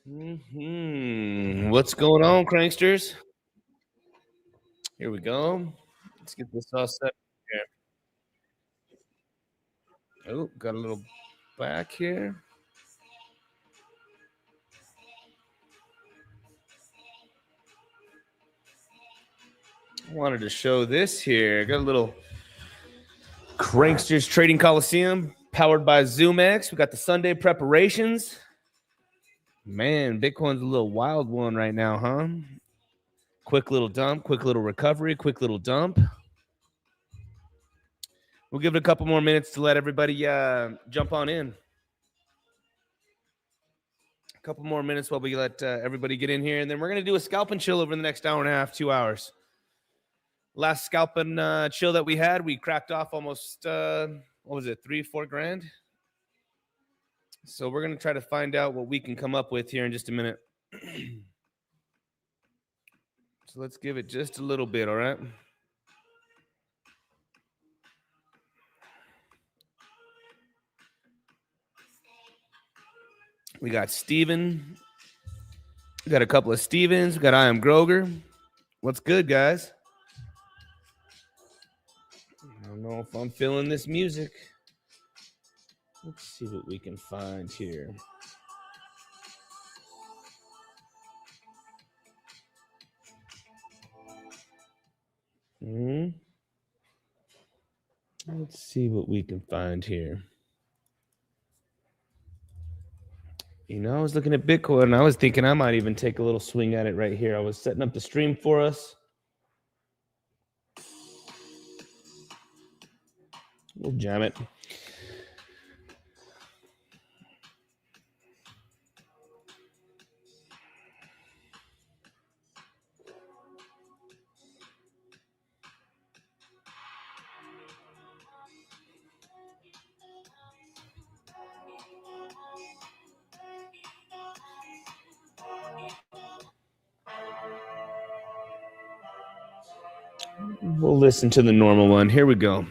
What's going on, cranksters? Here we go. Let's get this all set here. Oh, got a little back here. I wanted to show this here. Got a little Cranksters Trading Coliseum powered by zoomex. We got the Sunday preparations. Man, Bitcoin's a little wild one right now, huh? Quick little dump, quick little recovery, quick little dump. We'll give it a couple more minutes to let everybody jump on in. A couple more minutes while we let everybody get in here, and then we're going to do a scalp and chill over the next hour and a half, 2 hours. Last scalp and chill that we had, we cracked off almost, what was it, 3-4 grand? So we're going to try to find out what we can come up with here in just a minute. So let's give it just a little bit, all right? We got Steven. We got a couple of Stevens. We got I Am Groger. What's good, guys? I don't know if I'm feeling this music. Let's see what we can find here. Let's see what we can find here. You know, I was looking at Bitcoin and I was thinking I might even take a little swing at it right here. I was setting up the stream for us. We'll jam it. We'll listen to the normal one. Here we go.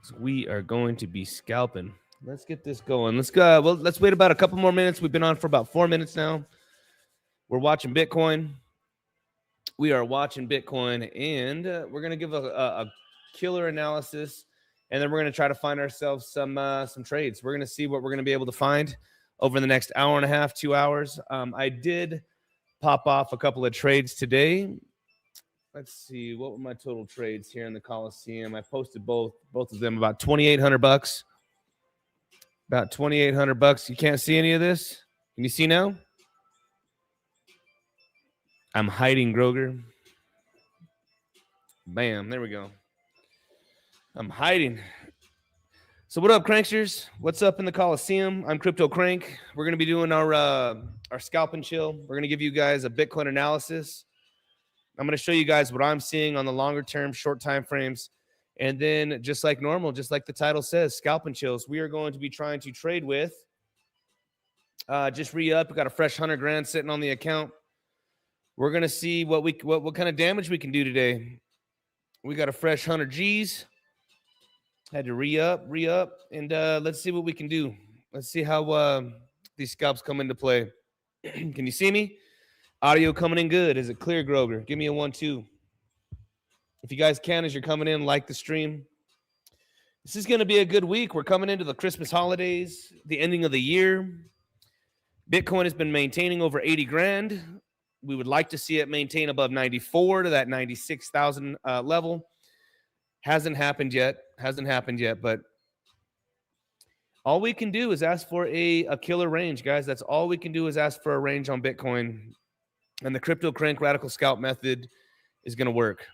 So we are going to be scalping. Let's get this going. Let's go. Well, let's wait about a couple more minutes. We've been on for about 4 minutes now. We're watching Bitcoin. We are watching Bitcoin, and we're going to give a killer analysis, and then we're going to try to find ourselves some trades. We're going to see what we're going to be able to find over the next hour and a half, 2 hours. I did pop off a couple of trades today. Let's see, what were my total trades here in the Coliseum? I posted both of them, about $2,800. About $2,800. You can't see any of this? Can you see now? I'm hiding, Groger. Bam, there we go. I'm hiding. So what up, Cranksters? What's up in the Coliseum? I'm CryptoCrank. We're going to be doing our scalp and chill. We're going to give you guys a Bitcoin analysis. I'm going to show you guys what I'm seeing on the longer term, short time frames. And then just like normal, just like the title says, scalp and chills, we are going to be trying to trade with. Just re-up. We got a fresh 100 grand sitting on the account. We're going to see what kind of damage we can do today. We got a fresh 100 G's. Had to re-up. And let's see what we can do. Let's see how these scalps come into play. Can you see me? Audio coming in good. Is it clear, Groger? Give me a 1-2. If you guys can, as you're coming in, like the stream. This is going to be a good week. We're coming into the Christmas holidays, the ending of the year. Bitcoin has been maintaining over 80 grand. We would like to see it maintain above 94 to that 96,000 level. Hasn't happened yet, but all we can do is ask for a killer range, guys. That's all we can do is ask for a range on Bitcoin. And the CryptoCrank Radical Scalp method is going to work.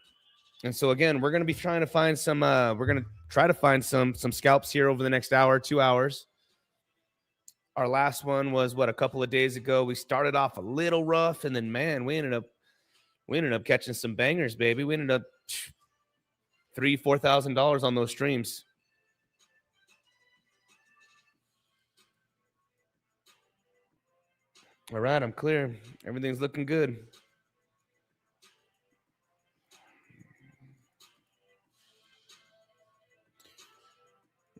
And so, again, we're going to be trying to find some, we're going to try to find some scalps here over the next hour, 2 hours. Our last one was, a couple of days ago. We started off a little rough, and then, man, we ended up catching some bangers, baby. We ended up $3,000-$4,000 on those streams. All right, I'm clear. Everything's looking good.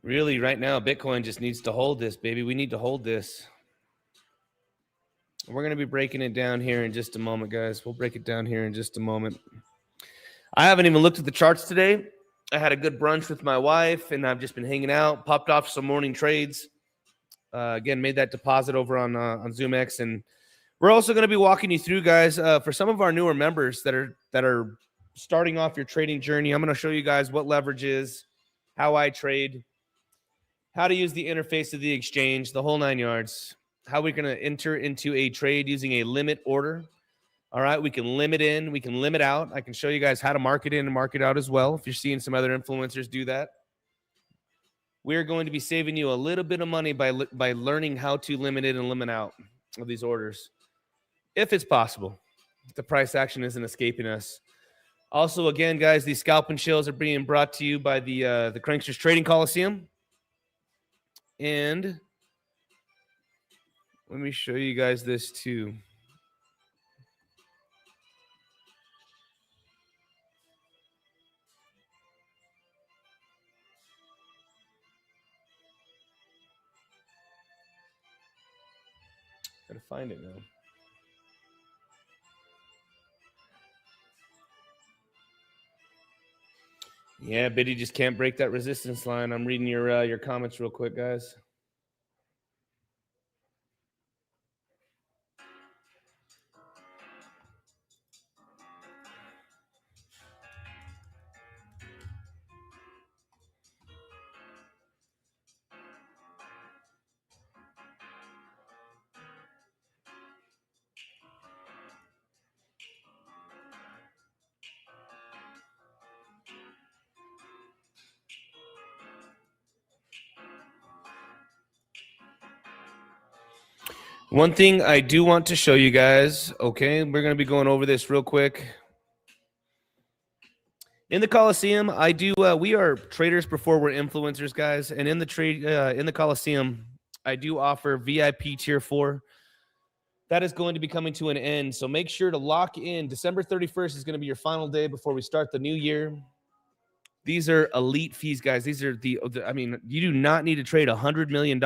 Really, right now, Bitcoin just needs to hold this, baby. We need to hold this. We're going to be breaking it down here in just a moment, guys. We'll break it down here in just a moment. I haven't even looked at the charts today. I had a good brunch with my wife, and I've just been hanging out, popped off some morning trades. Again, made that deposit over on zoomex, and we're also going to be walking you through, guys, for some of our newer members that are starting off your trading journey. I'm going to show you guys what leverage is, how I trade, how to use the interface of the exchange, the whole 9 yards, how we're going to enter into a trade using a limit order. All right, we can limit in, we can limit out. I can show you guys how to market in and market out as well if you're seeing some other influencers do that. We're going to be saving you a little bit of money by learning how to limit in and limit out of these orders, if it's possible. The price action isn't escaping us. Also, again, guys, these Scalp N Chills are being brought to you by the Cranksters Trading Coliseum. And let me show you guys this too. Gotta find it now. Yeah, Biddy just can't break that resistance line. I'm reading your comments real quick, guys. One thing I do want to show you guys, okay, we're going to be going over this real quick. In the Coliseum, we are traders before we're influencers, guys. And in the Coliseum, I do offer VIP tier 4. That is going to be coming to an end. So make sure to lock in. December 31st is going to be your final day before we start the new year. These are elite fees, guys. These are I mean, you do not need to trade $100 million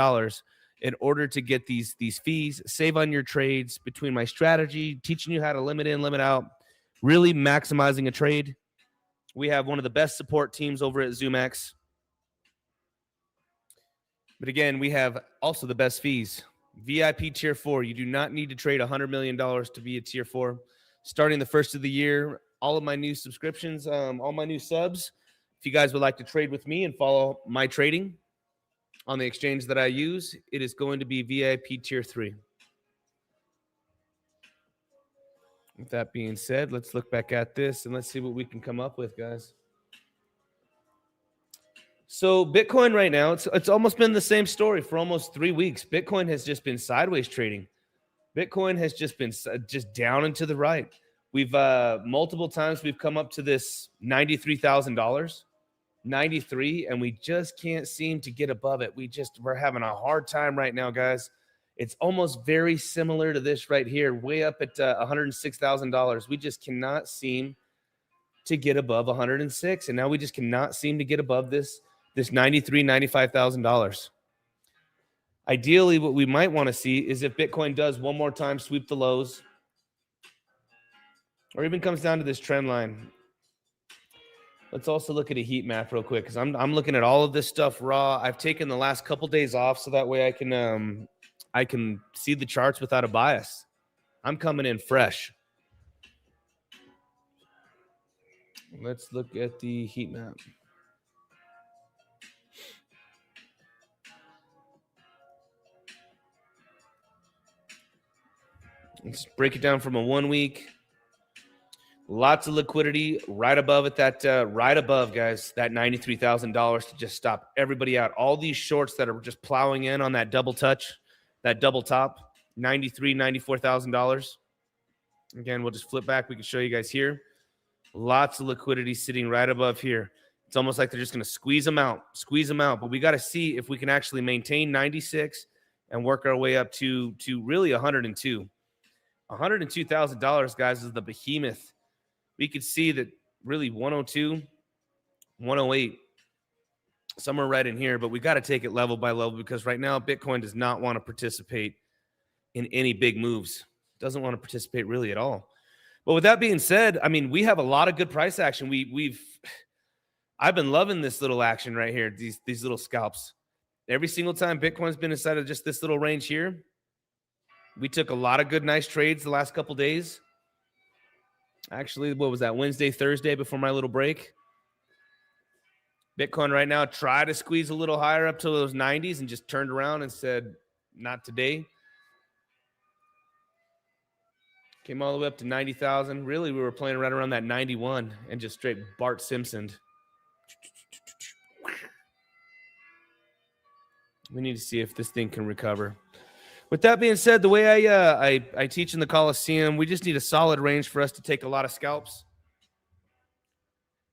in order to get these fees. Save on your trades between my strategy, teaching you how to limit in, limit out, really maximizing a trade. We have one of the best support teams over at zoomex. But again, we have also the best fees. VIP tier 4. You do not need to trade $100 million to be a tier 4. Starting the first of the year, all of my new subscriptions, all my new subs, if you guys would like to trade with me and follow my trading on the exchange that I use, it is going to be VIP tier 3. With that being said, let's look back at this and let's see what we can come up with, guys. So Bitcoin right now, it's almost been the same story for almost 3 weeks. Bitcoin has just been sideways trading. Bitcoin has just been just down and to the right. We've multiple times we've come up to this $93,000, 93, and we just can't seem to get above it. We're having a hard time right now, guys. It's almost very similar to this right here, way up at $106,000. We just cannot seem to get above 106, and now we just cannot seem to get above this $95,000. Ideally, what we might want to see is if Bitcoin does one more time sweep the lows, or even comes down to this trend line. Let's also look at a heat map real quick, because I'm looking at all of this stuff raw. I've taken the last couple days off so that way I can see the charts without a bias. I'm coming in fresh. Let's look at the heat map. Let's break it down from a 1 week. Lots of liquidity right above it. Right above, guys, that $93,000 to just stop everybody out. All these shorts that are just plowing in on that double touch, that double top, $93,000, $94,000. Again, we'll just flip back. We can show you guys here. Lots of liquidity sitting right above here. It's almost like they're just going to squeeze them out. But we got to see if we can actually maintain 96 and work our way up to really 102. $102,000, guys, is the behemoth. We could see that really 102, 108, somewhere right in here, but we got to take it level by level, because right now Bitcoin does not want to participate in any big moves. Doesn't want to participate really at all. But with that being said, I mean, we have a lot of good price action. I've been loving this little action right here, these little scalps. Every single time Bitcoin's been inside of just this little range here, we took a lot of good, nice trades the last couple days. Actually, what was that, Wednesday, Thursday before my little break? Bitcoin right now tried to squeeze a little higher up to those 90s and just turned around and said, not today. Came all the way up to 90,000. Really, we were playing right around that 91 and just straight Bart Simpsoned. We need to see if this thing can recover. With that being said, the way I teach in the Coliseum, we just need a solid range for us to take a lot of scalps.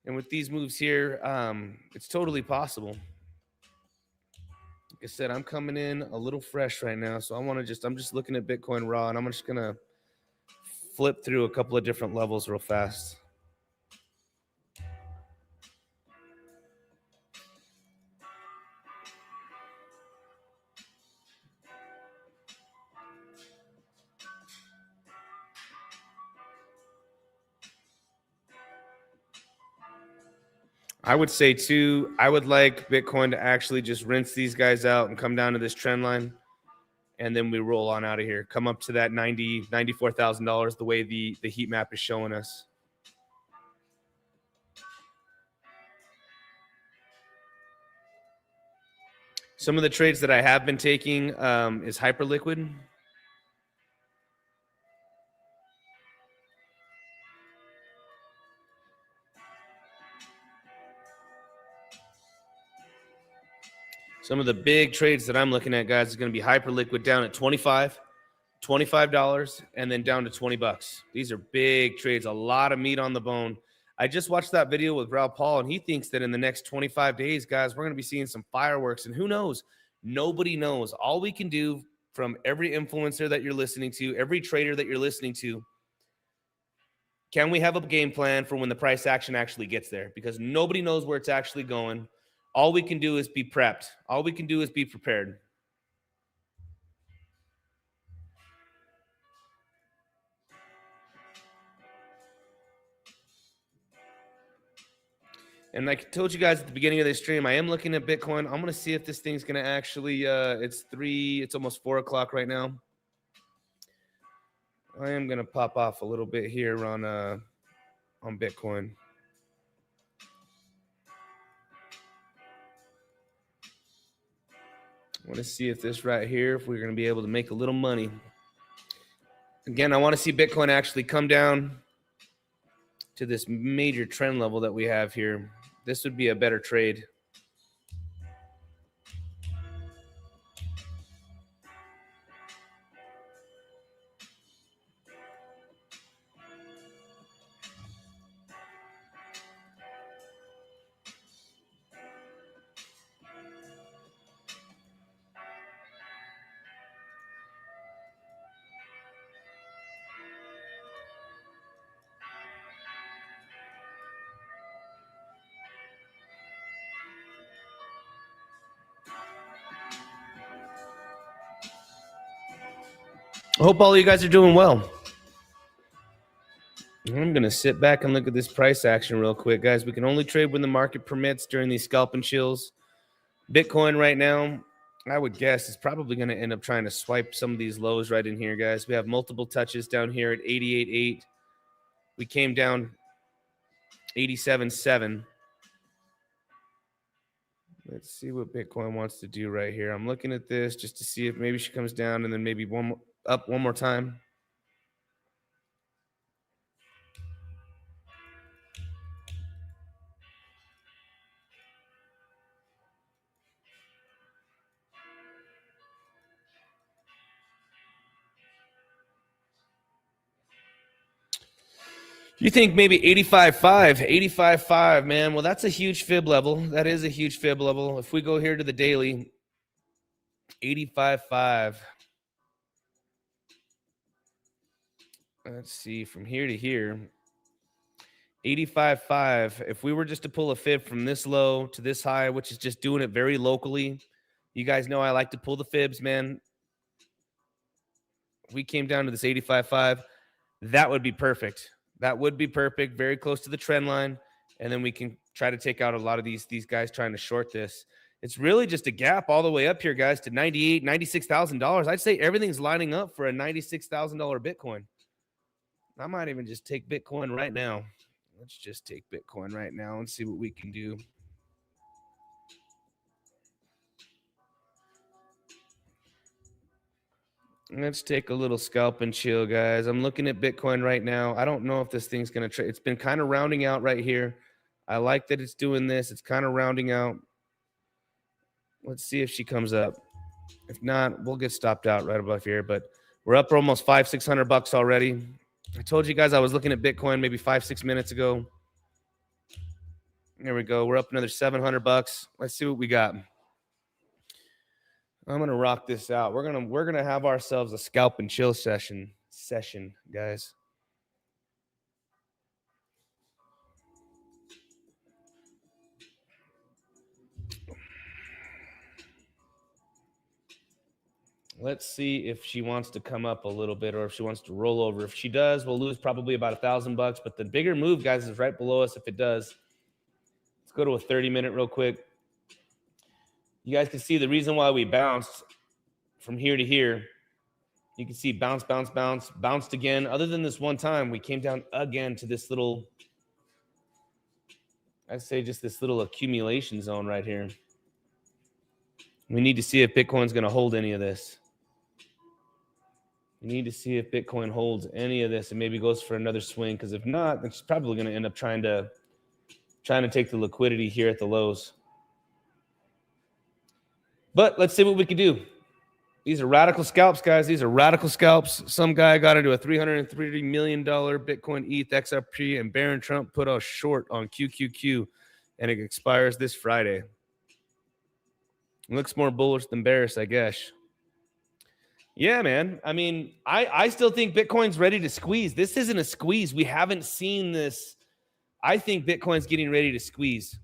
And with these moves here, it's totally possible. Like I said, I'm coming in a little fresh right now, so I'm just looking at Bitcoin raw, and I'm just gonna flip through a couple of different levels real fast. I would say too, I would like Bitcoin to actually just rinse these guys out and come down to this trend line. And then we roll on out of here. Come up to that $94,000 the way the heat map is showing us. Some of the trades that I have been taking is Hyperliquid. Some of the big trades that I'm looking at, guys, is going to be Hyperliquid down at $25, and then down to $20. These are big trades, a lot of meat on the bone. I just watched that video with Raul Paul, and he thinks that in the next 25 days, guys, we're going to be seeing some fireworks. And who knows? Nobody knows. All we can do from every influencer that you're listening to, every trader that you're listening to, can we have a game plan for when the price action actually gets there? Because nobody knows where it's actually going. All we can do is be prepped. All we can do is be prepared. And like I told you guys at the beginning of this stream, I am looking at Bitcoin. I'm going to see if this thing's going to actually, it's almost 4 o'clock right now. I am going to pop off a little bit here on Bitcoin. I want to see if this right here, if we're going to be able to make a little money. Again, I want to see Bitcoin actually come down to this major trend level that we have here. This would be a better trade. I hope all of you guys are doing well. I'm going to sit back and look at this price action real quick, guys. We can only trade when the market permits during these scalp and chills. Bitcoin right now, I would guess, is probably going to end up trying to swipe some of these lows right in here, guys. We have multiple touches down here at 88.8. We came down 87.7. Let's see what Bitcoin wants to do right here. I'm looking at this just to see if maybe she comes down and then maybe up one more time. You think maybe 85.5, man. Well, that's a huge fib level. That is a huge fib level. If we go here to the daily, 85.5. Let's see, from here to here, 85.5. If we were just to pull a fib from this low to this high, which is just doing it very locally, you guys know I like to pull the fibs, man. we came down to this 85.5, that would be perfect. That would be perfect, very close to the trend line. And then we can try to take out a lot of these guys trying to short this. It's really just a gap all the way up here, guys, to $98,000, $96,000. I'd say everything's lining up for a $96,000 Bitcoin. I might even just take Bitcoin right now. Let's just take Bitcoin right now and see what we can do. Let's take a little scalp and chill, guys. I'm looking at Bitcoin right now. I don't know if this thing's going to trade. It's been kind of rounding out right here. I like that it's doing this. It's kind of rounding out. Let's see if she comes up. If not, we'll get stopped out right above here. But we're up for almost $500-600 already. I told you guys I was looking at Bitcoin maybe 5-6 minutes ago. There we go. We're up another $700. Let's see what we got. I'm gonna rock this out. We're gonna have ourselves a scalp and chill session, guys. Let's see if she wants to come up a little bit or if she wants to roll over. If she does, we'll lose probably about $1,000. But the bigger move, guys, is right below us. If it does, let's go to a 30-minute real quick. You guys can see the reason why we bounced from here to here. You can see bounce, bounce, bounce, bounced again. Other than this one time, we came down again to this little, I'd say just this little accumulation zone right here. We need to see if Bitcoin's going to hold any of this. We need to see if Bitcoin holds any of this and maybe goes for another swing. Because if not, it's probably going to end up trying to take the liquidity here at the lows. But let's see what we can do. These are radical scalps, guys. These are radical scalps. Some guy got into a $330 million Bitcoin ETH XRP, and Barron Trump put a short on QQQ, and it expires this Friday. It looks more bullish than bearish, I guess. Yeah, man. I mean, I still think Bitcoin's ready to squeeze. This isn't a squeeze. We haven't seen this. I think Bitcoin's getting ready to squeeze.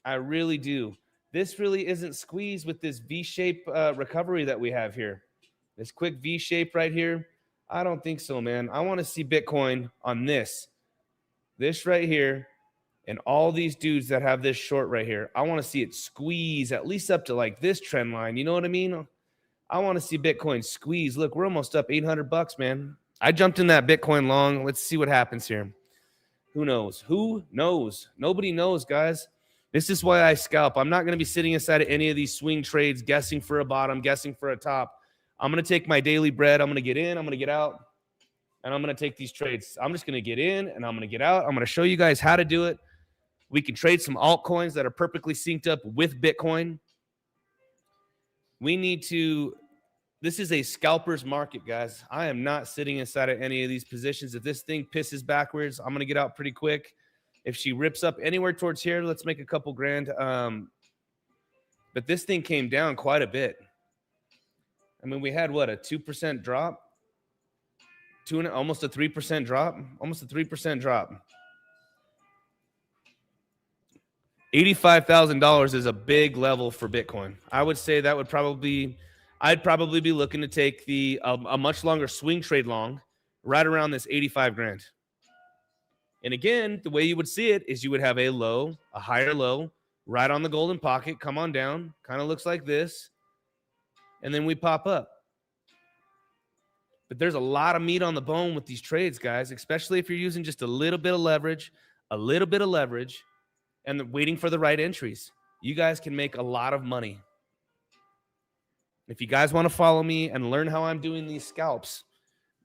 I really do. This really isn't squeezed with this V-shape recovery that we have here. This quick V-shape right here. I don't think so, man. I want to see Bitcoin on this right here, and all these dudes that have this short right here. I want to see it squeeze at least up to like this trend line. You know what I mean? I want to see Bitcoin squeeze. Look, we're almost up $800, man. I jumped in that Bitcoin long. Let's see what happens here. Who knows? Who knows? Nobody knows, guys. This is why I scalp. I'm not going to be sitting inside of any of these swing trades, guessing for a bottom, guessing for a top. I'm going to take my daily bread. I'm going to get in. I'm going to get out. And I'm going to take these trades. I'm just going to get in and I'm going to get out. I'm going to show you guys how to do it. We can trade some altcoins that are perfectly synced up with Bitcoin. We need to, this is a scalper's market, guys. I am not sitting inside of any of these positions. If this thing pisses backwards, I'm going to get out pretty quick. If she rips up anywhere towards here, let's make a couple grand. But this thing came down quite a bit. I mean, we had what, a 2% drop? Almost a 3% drop? Almost a 3% drop. $85,000 is a big level for Bitcoin. I would say that would probably, I'd probably be looking to take a much longer swing trade long right around this 85 grand. And again, the way you would see it is you would have a low, a higher low, right on the golden pocket, come on down, kind of looks like this, and then we pop up. But there's a lot of meat on the bone with these trades, guys, especially if you're using just a little bit of leverage, and waiting for the right entries. You guys can make a lot of money. If you guys want to follow me and learn how I'm doing these scalps,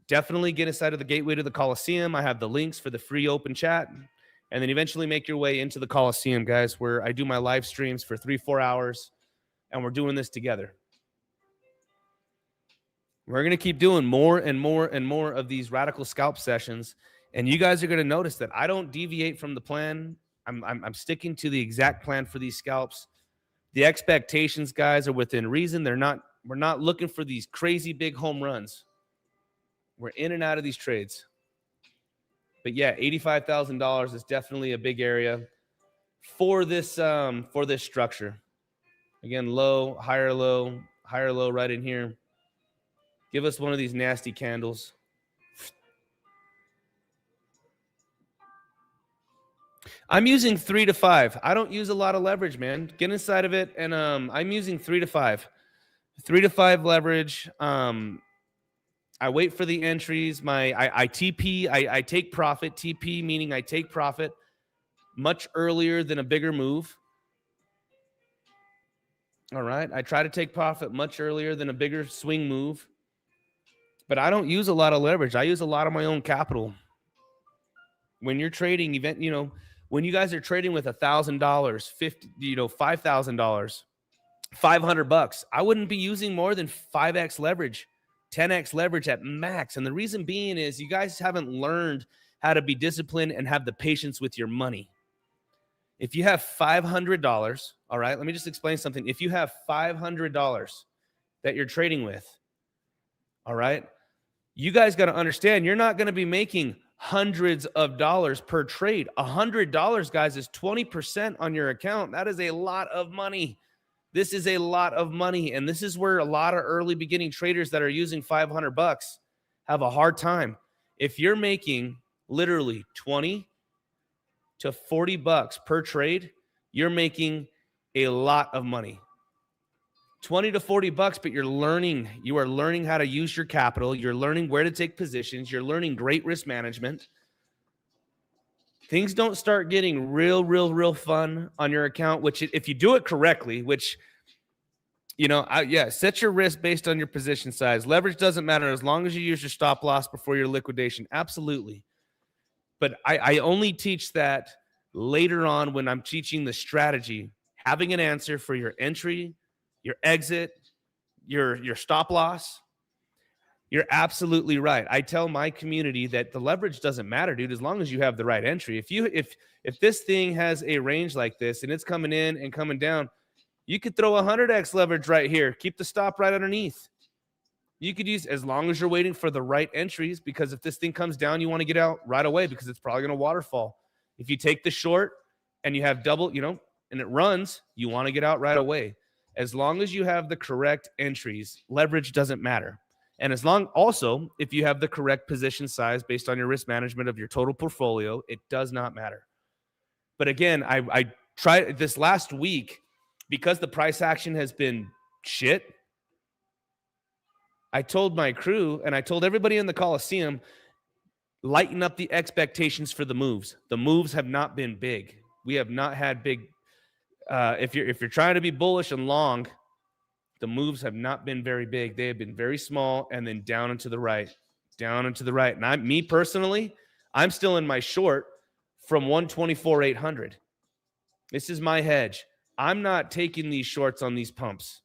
definitely get inside of the gateway to the Coliseum. I have the links for the free open chat. And then eventually make your way into the Coliseum, guys, where I do my live streams for 3-4 hours. And we're doing this together. We're going to keep doing more and more and more of these radical scalp sessions. And you guys are going to notice that I don't deviate from the plan. I'm sticking to the exact plan for these scalps. The expectations, guys, are within reason. We're not looking for these crazy big home runs. We're in and out of these trades. But yeah, $85,000 is definitely a big area for this structure. Again, low, higher low right in here. Give us one of these nasty candles. I'm using 3 to 5. I don't use a lot of leverage, man. Get inside of it, and I'm using 3 to 5. 3 to 5 leverage. I wait for the entries. I TP. I take profit. TP meaning I take profit much earlier than a bigger move. All right. I try to take profit much earlier than a bigger swing move. But I don't use a lot of leverage. I use a lot of my own capital. When you're trading when you guys are trading with $1,000, $5,000, $500, I wouldn't be using more than 5x leverage, 10x leverage at max. And the reason being is you guys haven't learned how to be disciplined and have the patience with your money. If you have $500, all right, let me just explain something. If you have $500 that you're trading with, all right, you guys got to understand you're not going to be making hundreds of dollars per trade. $100, guys, is 20% on your account. That is a lot of money. This is a lot of money. And this is where a lot of early beginning traders that are using $500 have a hard time. If you're making literally 20 to 40 bucks per trade, you're making a lot of money. 20 to 40 bucks, but you are learning how to use your capital. You're learning where to take positions. You're learning great risk management. Things don't start getting real fun on your account, which if you do it correctly, which, set your risk based on your position size. Leverage doesn't matter as long as you use your stop loss before your liquidation. Absolutely. But I only teach that later on when I'm teaching the strategy, having an answer for your entry, your exit, your stop loss. You're absolutely right. I tell my community that the leverage doesn't matter, dude, as long as you have the right entry. If this thing has a range like this and it's coming in and coming down, you could throw 100x leverage right here. Keep the stop right underneath. You could use, as long as you're waiting for the right entries, because if this thing comes down, you want to get out right away because it's probably going to waterfall. If you take the short and you have double, and it runs, you want to get out right away. As long as you have the correct entries, leverage doesn't matter. And also, if you have the correct position size based on your risk management of your total portfolio, it does not matter. But again, I tried this last week because the price action has been shit. I told my crew and I told everybody in the Coliseum, lighten up the expectations for the moves. The moves have not been big. We have not had big. If you're trying to be bullish and long, the moves have not been very big. They have been very small and then down and to the right. And me personally, I'm still in my short from 124,800. This is my hedge. I'm not taking these shorts on these pumps.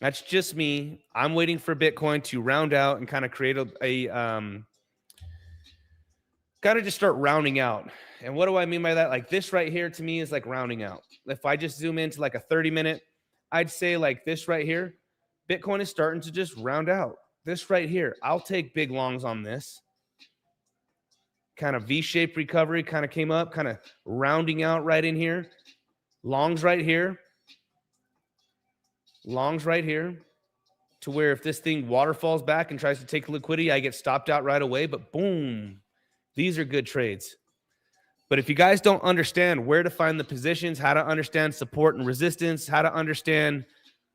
That's just me. I'm waiting for Bitcoin to round out and kind of create a kind of just start rounding out. And what do I mean by that? Like this right here to me is like rounding out. If I just zoom into like a 30-minute, I'd say like this right here, Bitcoin is starting to just round out. This right here, I'll take big longs on this. Kind of V-shaped recovery, kind of came up, kind of rounding out right in here. Longs right here. Longs right here. To where if this thing waterfalls back and tries to take liquidity, I get stopped out right away. But boom, these are good trades. But if you guys don't understand where to find the positions, how to understand support and resistance, how to understand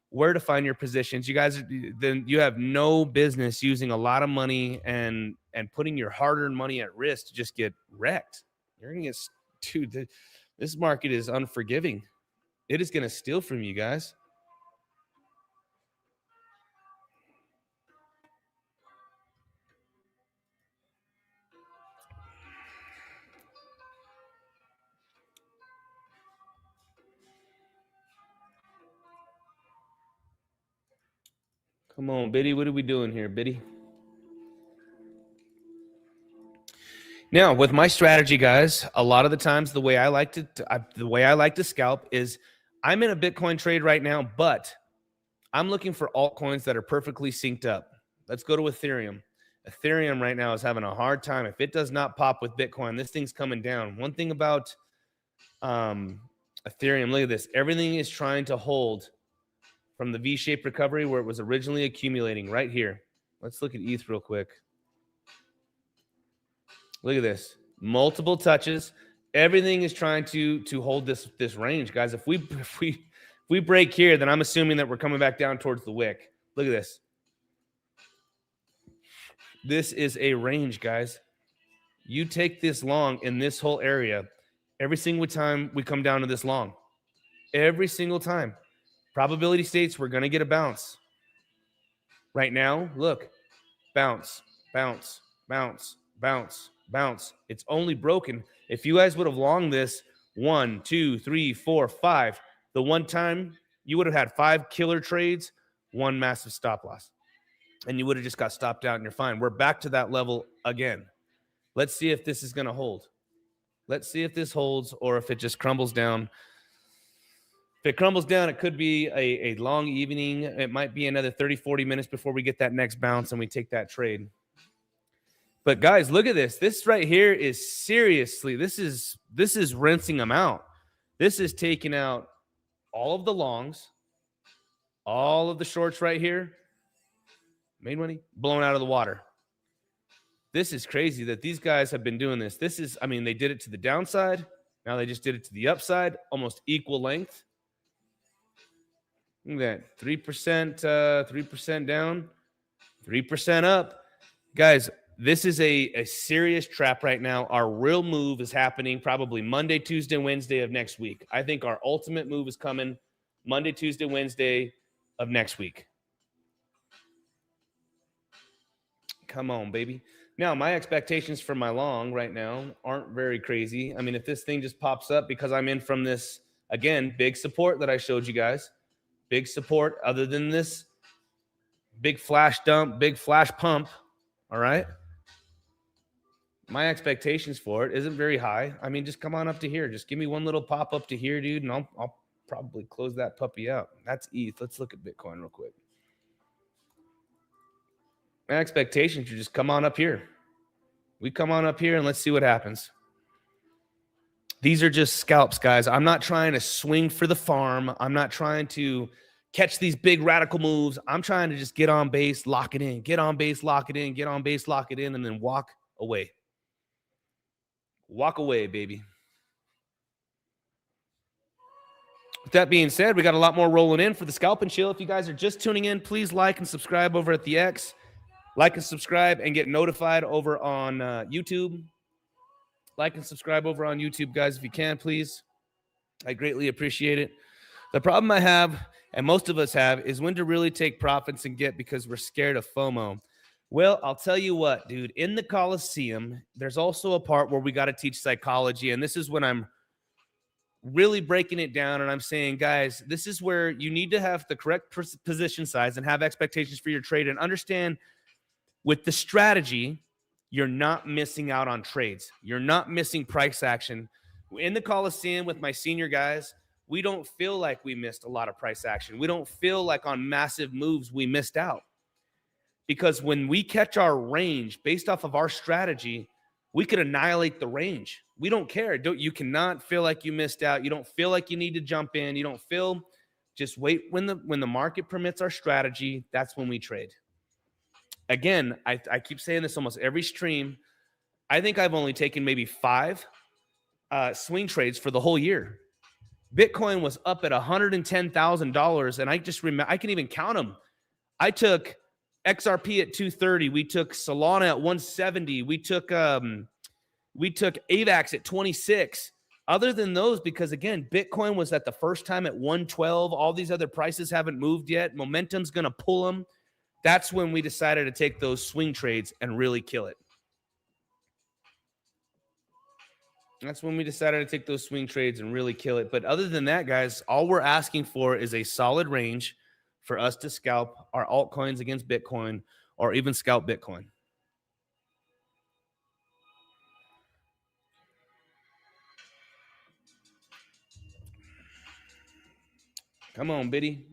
where to find your positions, then you have no business using a lot of money and putting your hard-earned money at risk to just get wrecked. You're going to get, dude, this market is unforgiving. It is going to steal from you guys. Come on, Biddy. What are we doing here, Biddy? Now, with my strategy, guys, a lot of the times the way I like to scalp is I'm in a Bitcoin trade right now, but I'm looking for altcoins that are perfectly synced up. Let's go to Ethereum. Ethereum right now is having a hard time. If it does not pop with Bitcoin, this thing's coming down. One thing about Ethereum, look at this. Everything is trying to hold from the V-shaped recovery where it was originally accumulating right here. Let's look at ETH real quick. Look at this. Multiple touches. Everything is trying to hold this range, guys. If we break here, then I'm assuming that we're coming back down towards the wick. Look at this. This is a range, guys. You take this long in this whole area every single time we come down to this long. Every single time. Probability states we're going to get a bounce. Right now, look. Bounce, bounce, bounce, bounce, bounce. It's only broken. If you guys would have longed this 1, 2, 3, 4, 5, the one time you would have had 5 killer trades, 1 massive stop loss. And you would have just got stopped out and you're fine. We're back to that level again. Let's see if this is going to hold. Let's see if this holds or if it just crumbles down. If it crumbles down, it could be a long evening. It might be another 30, 40 minutes before we get that next bounce and we take that trade. But guys, look at this. This right here is seriously, this is rinsing them out. This is taking out all of the longs, all of the shorts right here. Made money, blown out of the water. This is crazy that these guys have been doing this. This is, I mean, they did it to the downside. Now they just did it to the upside, almost equal length. Look at that, 3% down, 3% up. Guys, this is a serious trap right now. Our real move is happening probably Monday, Tuesday, Wednesday of next week. I think our ultimate move is coming Monday, Tuesday, Wednesday of next week. Come on, baby. Now, my expectations for my long right now aren't very crazy. I mean, if this thing just pops up because I'm in from this, again, big support that I showed you guys, big support other than this big flash dump, big flash pump, all right? My expectations for it isn't very high. I mean, just come on up to here. Just give me one little pop up to here, dude, and I'll probably close that puppy out. That's ETH. Let's look at Bitcoin real quick. My expectations are just come on up here. We come on up here and let's see what happens. These are just scalps, guys. I'm not trying to swing for the farm. I'm not trying to catch these big radical moves. I'm trying to just get on base, lock it in, get on base, lock it in, get on base, lock it in, and then walk away. Walk away, baby. With that being said, we got a lot more rolling in for the Scalp and Chill. If you guys are just tuning in, please like and subscribe over at the X. Like and subscribe and get notified over on YouTube. Like and subscribe over on YouTube, guys, if you can, please. I greatly appreciate it. The problem I have, and most of us have, is when to really take profits and get because we're scared of FOMO. Well, I'll tell you what, dude. In the Coliseum, there's also a part where we got to teach psychology, and this is when I'm really breaking it down, and I'm saying, guys, this is where you need to have the correct position size and have expectations for your trade and understand with the strategy, you're not missing out on trades. You're not missing price action. In the Coliseum with my senior guys, we don't feel like we missed a lot of price action. We don't feel like on massive moves we missed out. Because when we catch our range based off of our strategy, we could annihilate the range. We don't care. You cannot feel like you missed out. You don't feel like you need to jump in. You don't feel, just wait when the market permits our strategy, that's when we trade. Again, I keep saying this almost every stream. I think I've only taken maybe 5 swing trades for the whole year. Bitcoin was up at $110,000, and I just remember I can even count them. I took XRP at 230. We took Solana at 170. We took AVAX at 26. Other than those, because again, Bitcoin was at the first time at 112. All these other prices haven't moved yet. Momentum's going to pull them. That's when we decided to take those swing trades and really kill it. That's when we decided to take those swing trades and really kill it. But other than that, guys, all we're asking for is a solid range for us to scalp our altcoins against Bitcoin or even scalp Bitcoin. Come on, Biddy.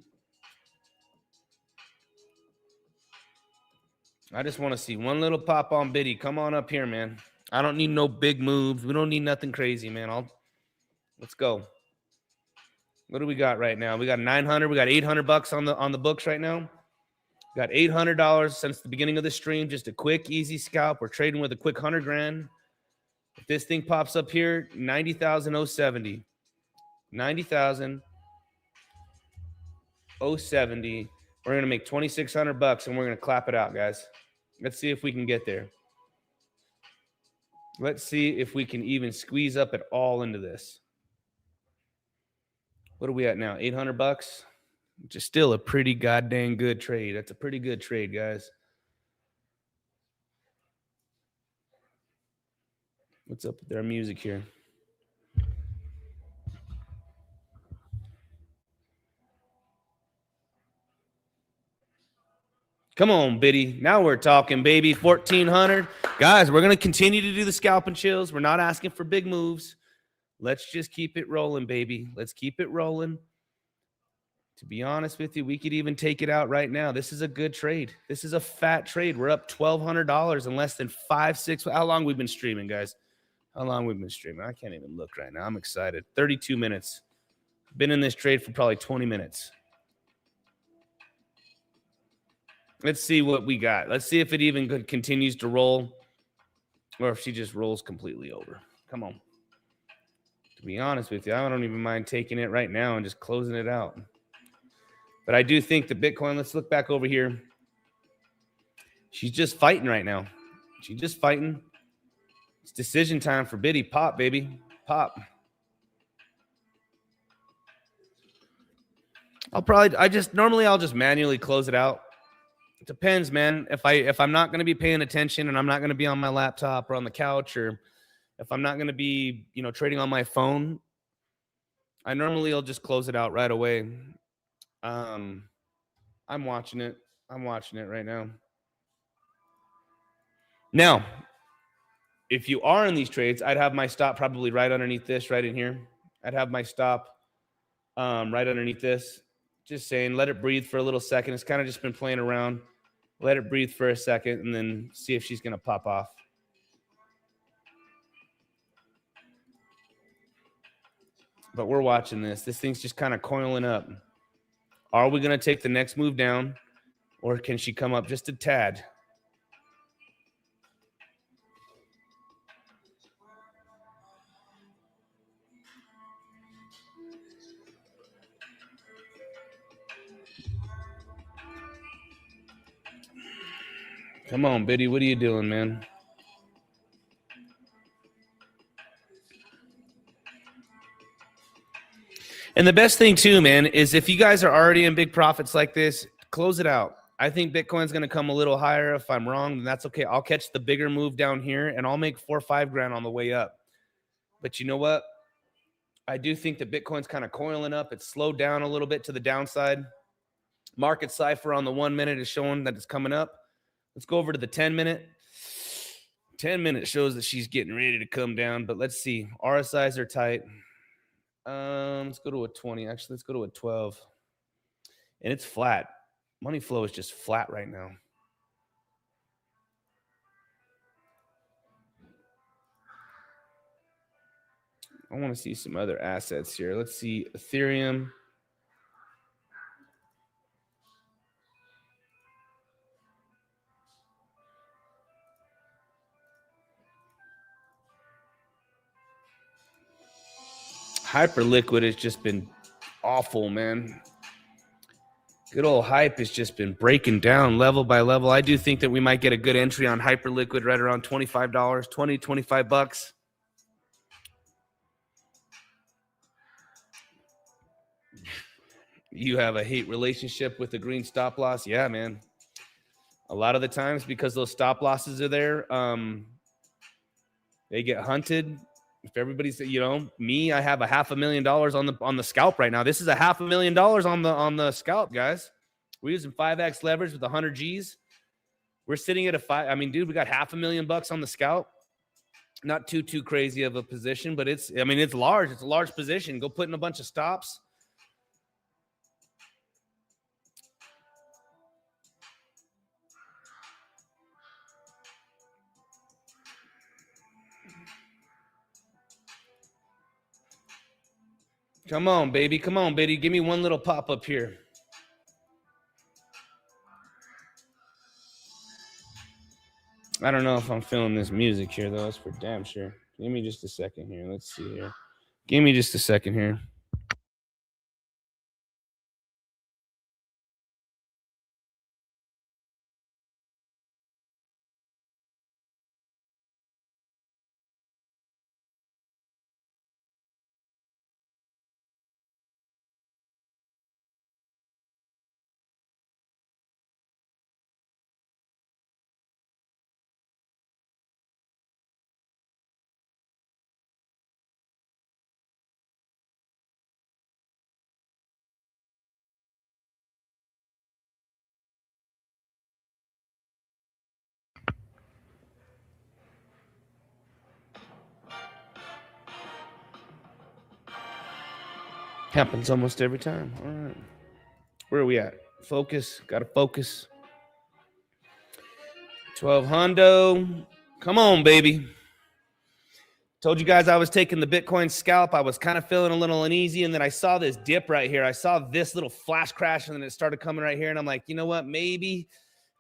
I just want to see one little pop on Biddy. Come on up here, man. I don't need no big moves. We don't need nothing crazy, man. Let's go. What do we got right now? We got 900. We got 800 bucks on the books right now. Got $800 since the beginning of the stream. Just a quick, easy scalp. We're trading with a quick 100 grand. If this thing pops up here, 90,070. 90,070. We're gonna make 2,600 bucks, and we're gonna clap it out, guys. Let's see if we can get there. Let's see if we can even squeeze up at all into this. What are we at now? 800 bucks, which is still a pretty goddamn good trade. That's a pretty good trade, guys. What's up with their music here? Come on, Biddy. Now we're talking, baby. 1,400. Guys, we're going to continue to do the scalp and chills. We're not asking for big moves. Let's just keep it rolling, baby. Let's keep it rolling. To be honest with you, we could even take it out right now. This is a good trade. This is a fat trade. We're up $1,200 in less than 5-6. How long we've been streaming, guys? How long we've been streaming? I can't even look right now. I'm excited. 32 minutes. Been in this trade for probably 20 minutes. Let's see what we got. Let's see if it even continues to roll or if she just rolls completely over. Come on. To be honest with you, I don't even mind taking it right now and just closing it out. But I do think the Bitcoin, let's look back over here. She's just fighting right now. She's just fighting. It's decision time for Biddy. Pop, baby. Pop. Normally I'll just manually close it out. It depends, man. If I'm not going to be paying attention and I'm not going to be on my laptop or on the couch, or if I'm not going to be, trading on my phone, I normally will just close it out right away. I'm watching it. I'm watching it right now. Now, if you are in these trades, I'd have my stop probably right underneath this, right in here. I'd have my stop right underneath this. Just saying, let it breathe for a little second. It's kind of just been playing around. Let it breathe for a second and then see if she's going to pop off. But we're watching this. This thing's just kind of coiling up. Are we going to take the next move down, or can she come up just a tad? Come on, Biddy. What are you doing, man? And the best thing too, man, is if you guys are already in big profits like this, close it out. I think Bitcoin's going to come a little higher. If I'm wrong, then that's okay. I'll catch the bigger move down here and I'll make 4 or 5 grand on the way up. But you know what? I do think that Bitcoin's kind of coiling up. It's slowed down a little bit to the downside. Market cipher on the 1 minute is showing that it's coming up. Let's go over to the 10 minute. 10 minute shows that she's getting ready to come down, but let's see. RSIs are tight. Let's go to a 20. Actually, let's go to a 12. And it's flat. Money flow is just flat right now. I want to see some other assets here. Let's see Ethereum. Hyperliquid has just been awful, man. Good old Hype has just been breaking down level by level. I do think that we might get a good entry on Hyperliquid right around $25, 20, 25 bucks. You have a hate relationship with the green stop loss? Yeah, man. A lot of the times, because those stop losses are there, they get hunted. If everybody's, me, I have a $500,000 on the scalp right now. This is a $500,000 on the scalp, guys. We're using 5x leverage with 100 G's. We're sitting at a 5. I mean, dude, we got $500,000 on the scalp. Not too crazy of a position, but it's large. It's a large position. Go put in a bunch of stops. Come on, baby. Come on, baby. Give me one little pop up here. I don't know if I'm feeling this music here, though. That's for damn sure. Give me just a second here. Let's see here. Give me just a second here. Happens almost every time. All right. Where are we at? Focus. Got to focus. 12 hundo. Come on, baby. Told you guys I was taking the Bitcoin scalp. I was kind of feeling a little uneasy, and then I saw this dip right here. I saw this little flash crash, and then it started coming right here, and I'm like, you know what? Maybe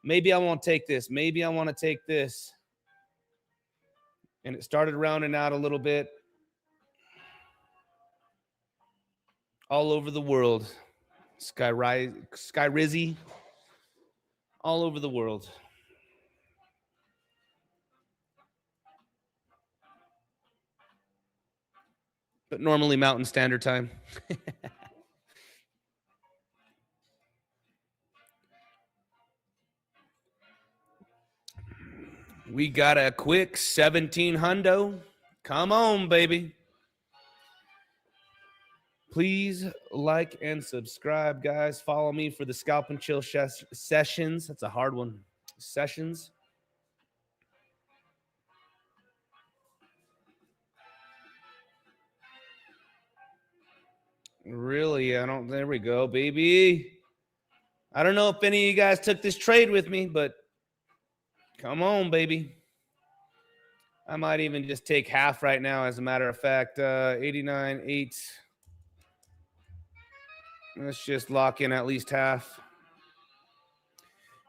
I won't take this. Maybe I want to take this. And it started rounding out a little bit. All over the world. Sky Rizzy. All over the world. But normally Mountain Standard Time. We got a quick 17 hundo. Come on, baby. Please like and subscribe, guys. Follow me for the Scalp and Chill sessions. That's a hard one. Sessions. Really, I don't. There we go, baby. I don't know if any of you guys took this trade with me, but come on, baby. I might even just take half right now, as a matter of fact. 89.8. Let's just lock in at least half.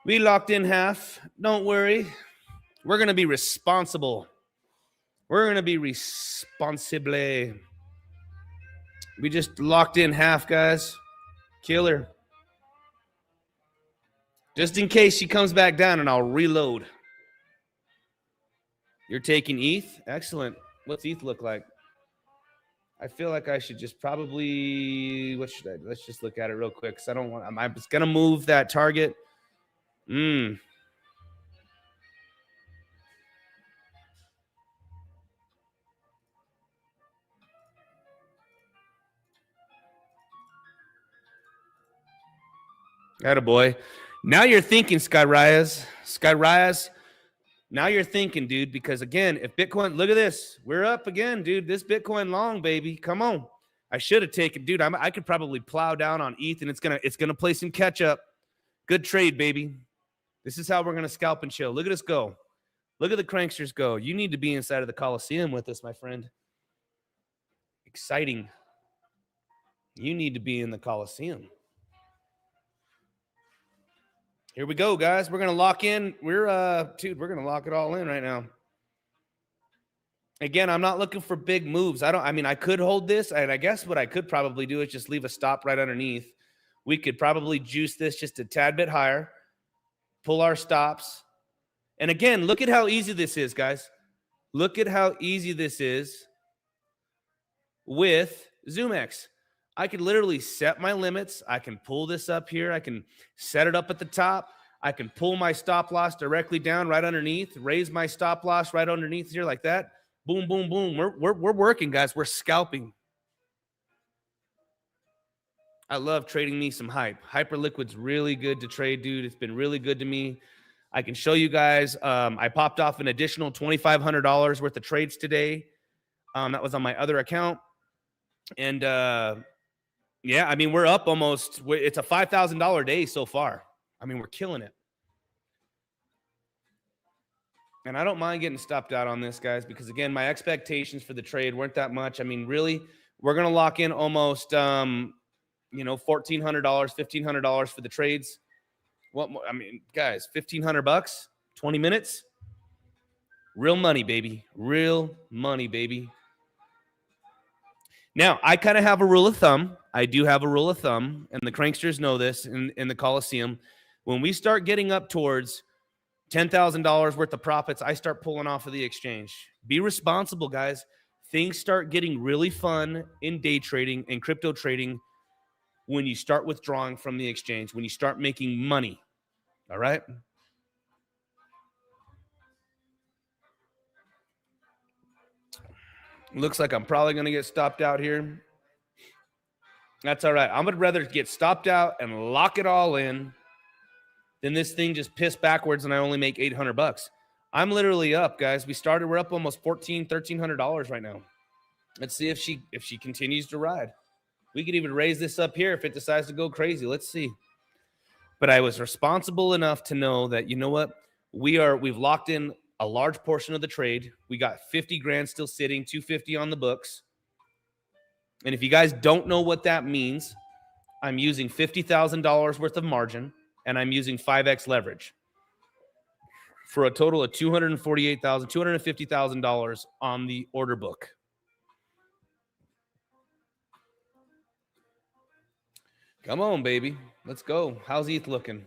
We locked in half. Don't worry. We're going to be responsible. We're going to be responsible. We just locked in half, guys. Killer. Just in case she comes back down, and I'll reload. You're taking ETH? Excellent. What's ETH look like? I feel like I should just probably, what should I, let's just look at it real quick, because I don't want, I'm just going to move that target. Attaboy. Now you're thinking, Skyrise. Now you're thinking, dude, because again, if Bitcoin, look at this. We're up again, dude. This Bitcoin long, baby. Come on. I should have taken, dude, I could probably plow down on ETH, and it's gonna play some catch up. Good trade, baby. This is how we're gonna scalp and chill. Look at us go. Look at the cranksters go. You need to be inside of the Coliseum with us, my friend. Exciting. You need to be in the Coliseum. Here we go, guys. We're gonna lock in. We're gonna lock it all in right now. Again, I'm not looking for big moves. I could hold this, and I guess what I could probably do is just leave a stop right underneath. We could probably juice this just a tad bit higher, pull our stops. And again, look at how easy this is, guys. Look at how easy this is with zoomex. I could literally set my limits. I can pull this up here. I can set it up at the top. I can pull my stop loss directly down right underneath, raise my stop loss right underneath here like that. Boom, boom, boom. We're working, guys. We're scalping. I love trading me some hype. Hyperliquid's really good to trade, dude. It's been really good to me. I can show you guys. I popped off an additional $2,500 worth of trades today. That was on my other account. And yeah, I mean, we're up almost. It's a $5,000 day so far. I mean, we're killing it. And I don't mind getting stopped out on this, guys, because, again, my expectations for the trade weren't that much. I mean, really, we're going to lock in almost, $1,400, $1,500 for the trades. What more? I mean, guys, $1,500, 20 minutes. Real money, baby. Real money, baby. Now, I kind of have a rule of thumb. I do have a rule of thumb, and the cranksters know this in the Coliseum. When we start getting up towards $10,000 worth of profits, I start pulling off of the exchange. Be responsible, guys. Things start getting really fun in day trading and crypto trading when you start withdrawing from the exchange, when you start making money. All right? Looks like I'm probably going to get stopped out here. That's all right. I would rather get stopped out and lock it all in than this thing just piss backwards and I only make $800. I'm literally up, guys. We're up almost $1,400, $1,300 right now. Let's see if she continues to ride. We could even raise this up here if it decides to go crazy. Let's see. But I was responsible enough to know that, you know what? We've locked in a large portion of the trade. We got 50 grand still sitting, 250 on the books. And if you guys don't know what that means, I'm using $50,000 worth of margin and I'm using 5x leverage for a total of $248,000, $250,000 on the order book. Come on, baby. Let's go. How's ETH looking?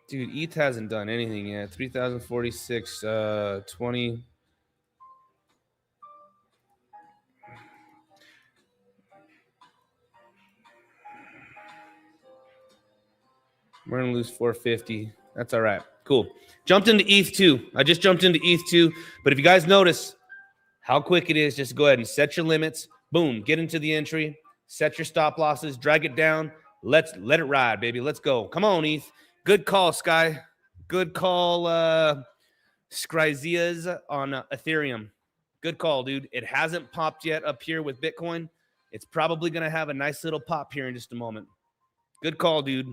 Dude, ETH hasn't done anything yet. 3,046, 20. We're going to lose 450. That's all right. Cool. Jumped into ETH 2. I just jumped into ETH 2. But if you guys notice how quick it is, just go ahead and set your limits. Boom. Get into the entry. Set your stop losses. Drag it down. Let it ride, baby. Let's go. Come on, ETH. Good call, Sky. Good call, Skryzias on Ethereum. Good call, dude. It hasn't popped yet up here with Bitcoin. It's probably going to have a nice little pop here in just a moment. Good call, dude.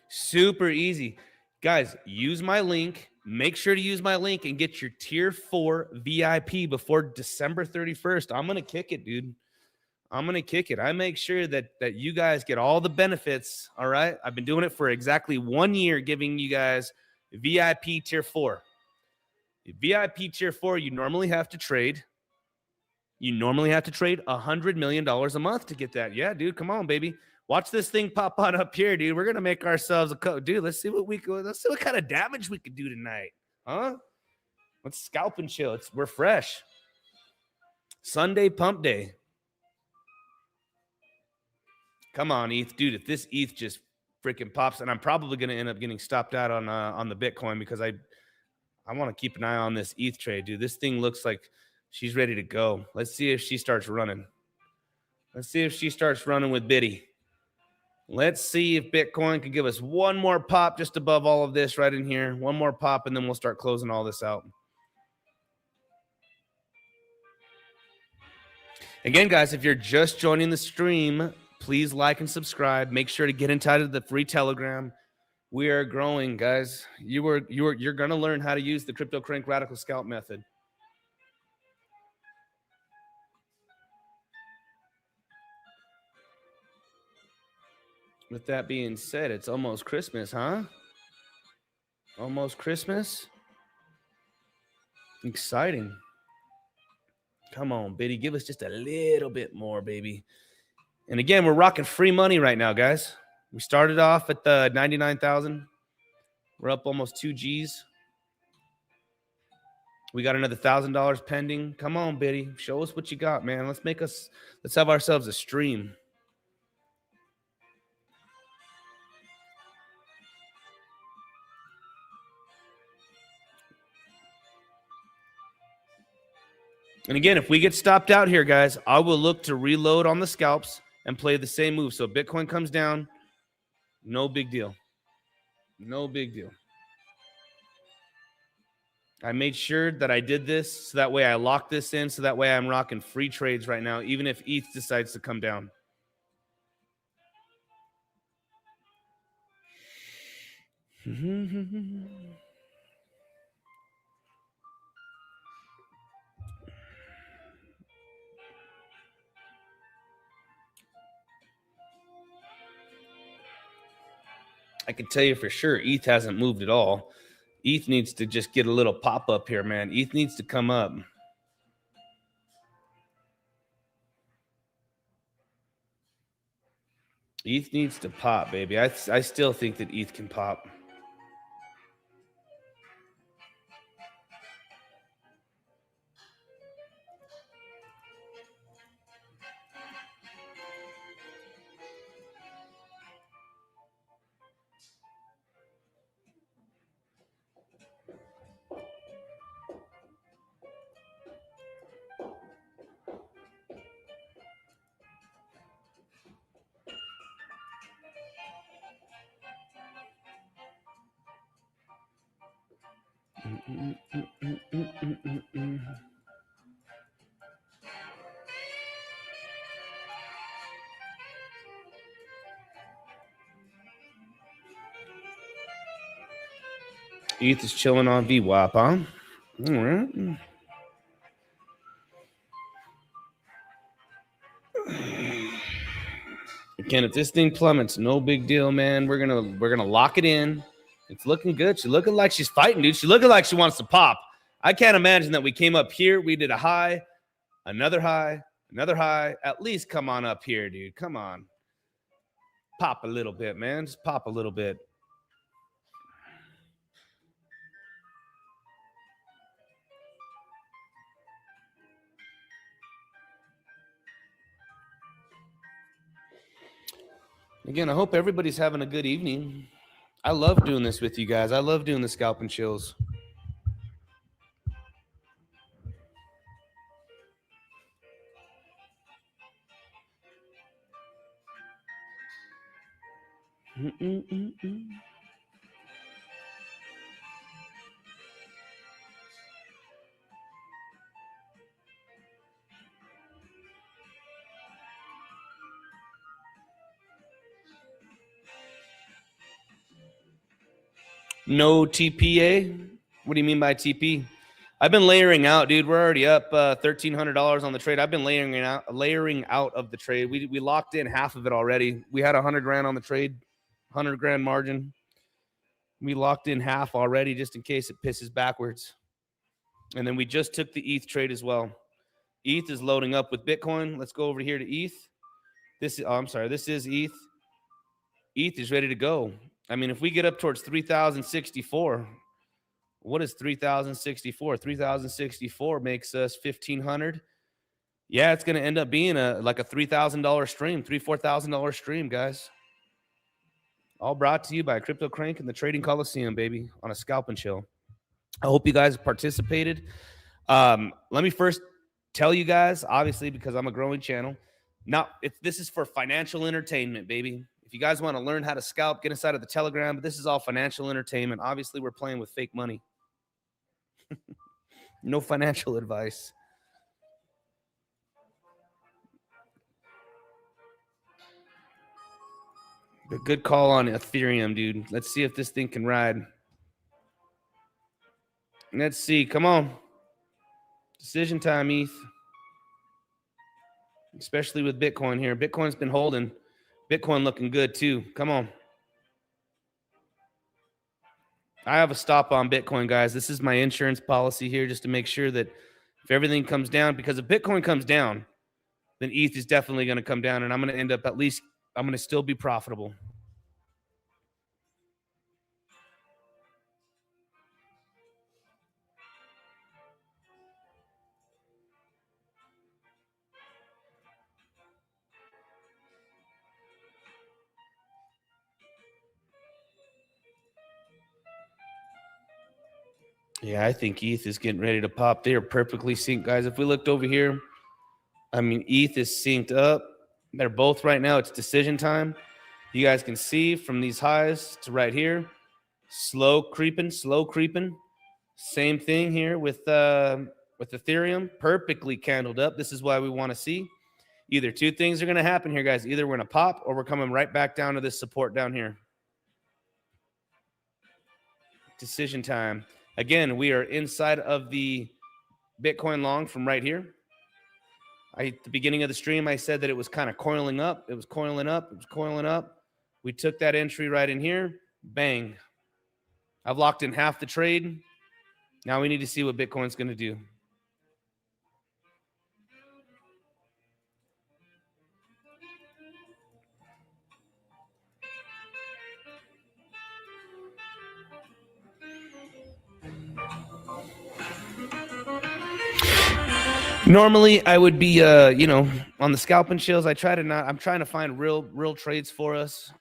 Super easy. Guys, use my link. Make sure to use my link and get your tier 4 VIP before December 31st. I'm going to kick it, dude. I'm going to kick it. I make sure that you guys get all the benefits, all right? I've been doing it for exactly 1 year, giving you guys VIP tier 4. VIP tier 4, you normally have to trade. You normally have to trade $100 million a month to get that. Yeah, dude, come on, baby. Watch this thing pop on up here, dude. We're gonna make ourselves a code, dude. Let's see what kind of damage we could do tonight, huh? Let's scalp and chill. We're fresh. Sunday pump day. Come on, ETH, dude. If this ETH just freaking pops, and I'm probably gonna end up getting stopped out on the Bitcoin because I want to keep an eye on this ETH trade, dude. This thing looks like she's ready to go. Let's see if she starts running. Let's see if she starts running with Biddy. Let's see if Bitcoin can give us one more pop just above all of this right in here. One more pop, and then we'll start closing all this out. Again, guys, if you're just joining the stream, please like and subscribe. Make sure to get inside of the free Telegram. We are growing, guys. You're going to learn how to use the CryptoCrank Radical Scalp method. With that being said, it's almost Christmas, huh? Almost Christmas. Exciting. Come on, Biddy. Give us just a little bit more, baby. And again, we're rocking free money right now, guys. We started off at the 99,000. We're up almost 2 G's. We got another $1,000 pending. Come on, Biddy. Show us what you got, man. Let's have ourselves a stream. And again, if we get stopped out here, guys, I will look to reload on the scalps and play the same move. So if Bitcoin comes down, no big deal. No big deal. I made sure that I did this so that way I locked this in, so that way I'm rocking free trades right now, even if ETH decides to come down. I can tell you for sure, ETH hasn't moved at all. ETH needs to just get a little pop up here, man. ETH needs to come up. ETH needs to pop, baby. I still think that ETH can pop. ETH is chilling on VWAP, huh? All right. Again, if this thing plummets, no big deal, man. We're gonna lock it in. It's looking good. She's looking like she's fighting, dude. She's looking like she wants to pop. I can't imagine that we came up here, we did a high, another high, another high. At least come on up here, dude. Come on. Pop a little bit, man. Just pop a little bit. Again, I hope everybody's having a good evening. I love doing this with you guys. I love doing the Scalp and Chills. No TPA? What do you mean by TP? I've been layering out, dude. We're already up $1,300 on the trade. I've been layering out of the trade. We locked in half of it already. We had 100 grand on the trade, 100 grand margin. We locked in half already just in case it pisses backwards. And then we just took the ETH trade as well. ETH is loading up with Bitcoin. Let's go over here to ETH. This is ETH. ETH is ready to go. I mean, if we get up towards 3,064, what is 3,064? 3,064 makes us 1,500. Yeah, it's going to end up being like a $3,000 stream, $4,000 stream, guys. All brought to you by CryptoCrank and the Trading Coliseum, baby, on a Scalp and Chill. I hope you guys participated. Let me first tell you guys, obviously, because I'm a growing channel. Now, this is for financial entertainment, baby. If you guys want to learn how to scalp, get inside of the Telegram. But this is all financial entertainment. Obviously, we're playing with fake money. No financial advice. A good call on Ethereum, dude. Let's see if this thing can ride. Let's see. Come on. Decision time, ETH. Especially with Bitcoin here. Bitcoin's been holding. Bitcoin looking good too. Come on. I have a stop on Bitcoin, guys. This is my insurance policy here just to make sure that if everything comes down, because if Bitcoin comes down, then ETH is definitely going to come down, and I'm going to end up I'm going to still be profitable. Yeah, I think ETH is getting ready to pop. They are perfectly synced, guys. If we looked over here, I mean, ETH is synced up. They're both right now. It's decision time. You guys can see from these highs to right here, slow creeping. Same thing here with Ethereum, perfectly candled up. This is why we want to see. Either two things are going to happen here, guys. Either we're going to pop or we're coming right back down to this support down here. Decision time. Again, we are inside of the Bitcoin long from right here. At the beginning of the stream, I said that it was kind of coiling up. It was coiling up. We took that entry right in here. Bang. I've locked in half the trade. Now we need to see what Bitcoin's going to do. Normally, I would be, on the Scalp N Chills. I'm trying to find real trades for us,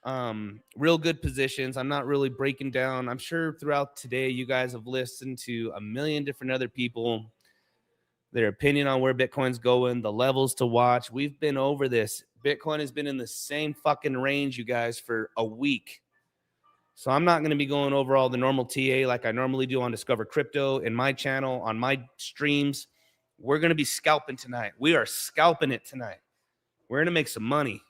real good positions. I'm not really breaking down. I'm sure throughout today, you guys have listened to a million different other people, their opinion on where Bitcoin's going, the levels to watch. We've been over this. Bitcoin has been in the same fucking range, you guys, for a week. So I'm not going to be going over all the normal TA like I normally do on Discover Crypto in my channel, on my streams. We're going to be scalping tonight. We are scalping it tonight. We're going to make some money.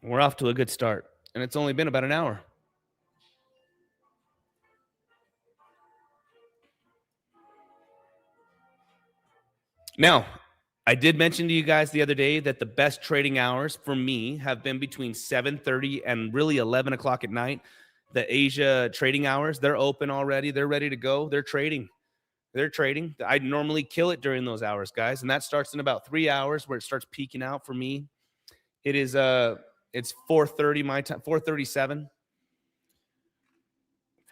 We're off to a good start. And it's only been about an hour. Now, I did mention to you guys the other day that the best trading hours for me have been between 7:30 and really 11 o'clock at night. The Asia trading hours, they're open already. They're ready to go. They're trading. I normally kill it during those hours, guys. And that starts in about 3 hours where it starts peaking out for me. It's 4:30 my time, 4:37.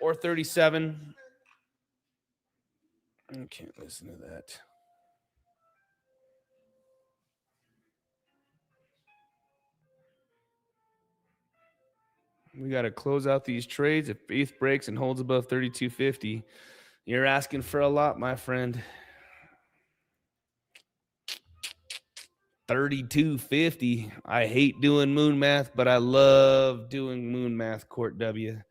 4:37. I can't listen to that. We got to close out these trades. If ETH breaks and holds above 3250, you're asking for a lot, my friend. 3250. I hate doing moon math, but I love doing moon math, Court W.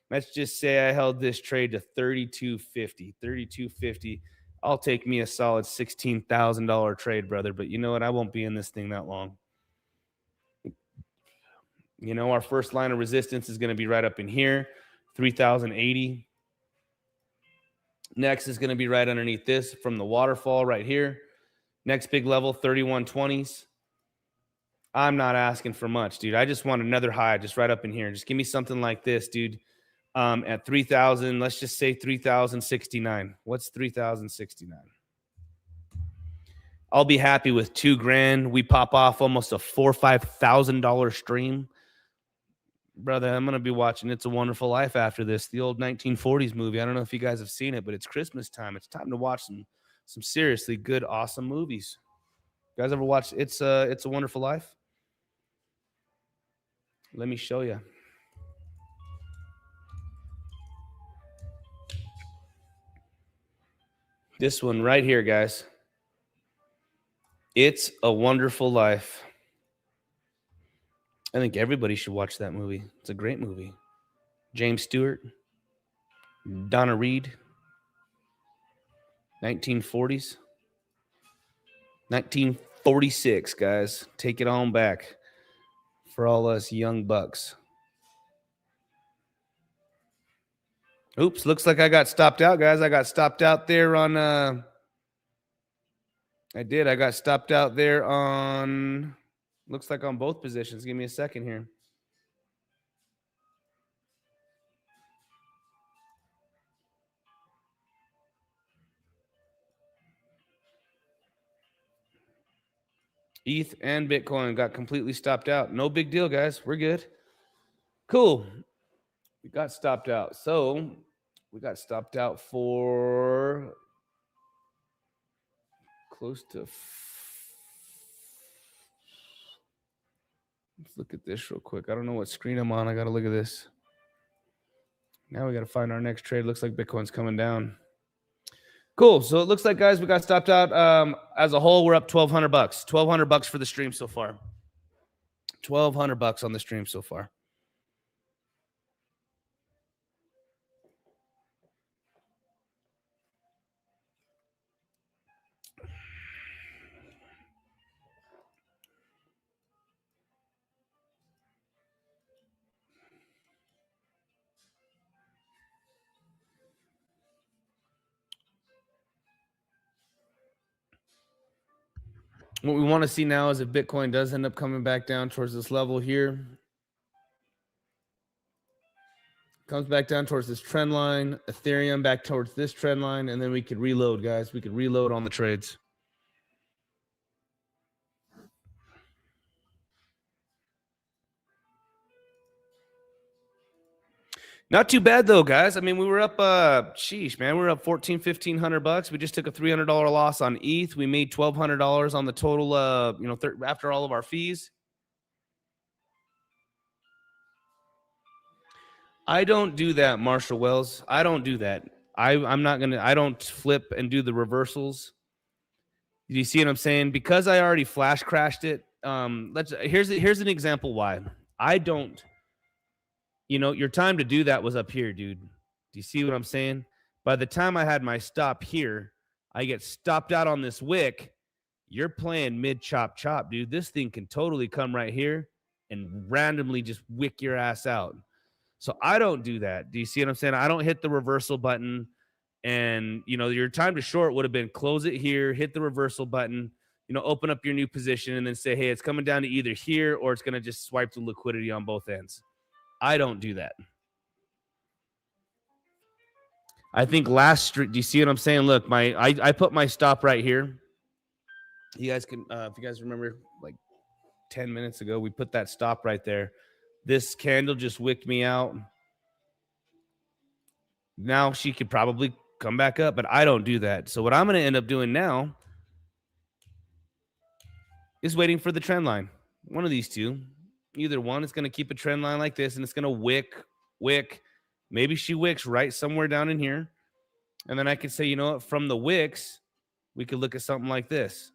Let's just say I held this trade to 3250. 3250. I'll take me a solid $16,000 trade, brother. But you know what? I won't be in this thing that long. You know, our first line of resistance is going to be right up in here, 3,080. Next is going to be right underneath this from the waterfall right here. Next big level, 3120s. I'm not asking for much, dude. I just want another high just right up in here. Just give me something like this, dude. At 3,000, let's just say 3,069. What's 3,069? I'll be happy with $2,000. We pop off almost a $4,000 or $5,000 stream. Brother, I'm going to be watching It's a Wonderful Life after this, the old 1940s movie. I don't know if you guys have seen it, but it's Christmas time. It's time to watch some seriously good, awesome movies. You guys ever watch It's a Wonderful Life? Let me show you. This one right here, guys. It's a Wonderful Life. I think everybody should watch that movie. It's a great movie. James Stewart, Donna Reed, 1940s. 1946, guys. Take it on back for all us young bucks. Oops, looks like I got stopped out, guys. I got stopped out there on I got stopped out there on, looks like on both positions. Give me a second here. ETH and Bitcoin got completely stopped out. No big deal, guys. We're good. Cool. We got stopped out. So we got stopped out for close to. Let's look at this real quick. I don't know what screen I'm on. I got to look at this. Now we got to find our next trade. Looks like Bitcoin's coming down. Cool. So it looks like, guys, we got stopped out. As a whole, we're up $1,200. $1,200 for the stream so far. $1,200 on the stream so far. What we want to see now is if Bitcoin does end up coming back down towards this level here, comes back down towards this trend line, Ethereum back towards this trend line, and then we could reload, guys. We could reload on the trades. Not too bad though, guys. I mean, we were up, sheesh, man, we were up $1,500. We just took a $300 loss on ETH. We made $1,200 on the total, after all of our fees. I don't do that, Marshall Wells. I don't do that. I'm not gonna. I don't flip and do the reversals. Do you see what I'm saying? Because I already flash crashed it. Here's an example why I don't. You know, your time to do that was up here, dude. Do you see what I'm saying? By the time I had my stop here, I get stopped out on this wick. You're playing mid chop, dude. This thing can totally come right here and randomly just wick your ass out. So I don't do that. Do you see what I'm saying? I don't hit the reversal button. And, you know, your time to short would have been close it here, hit the reversal button, you know, open up your new position and then say, hey, it's coming down to either here or it's going to just swipe the liquidity on both ends. I don't do that. I think last street, do you see what I'm saying? Look, I put my stop right here. You guys can, if you guys remember, like 10 minutes ago, we put that stop right there. This candle just wicked me out. Now she could probably come back up, but I don't do that. So what I'm going to end up doing now is waiting for the trend line. One of these two. Either one is going to keep a trend line like this, and it's going to wick. Maybe she wicks right somewhere down in here. And then I could say, you know what, from the wicks, we could look at something like this.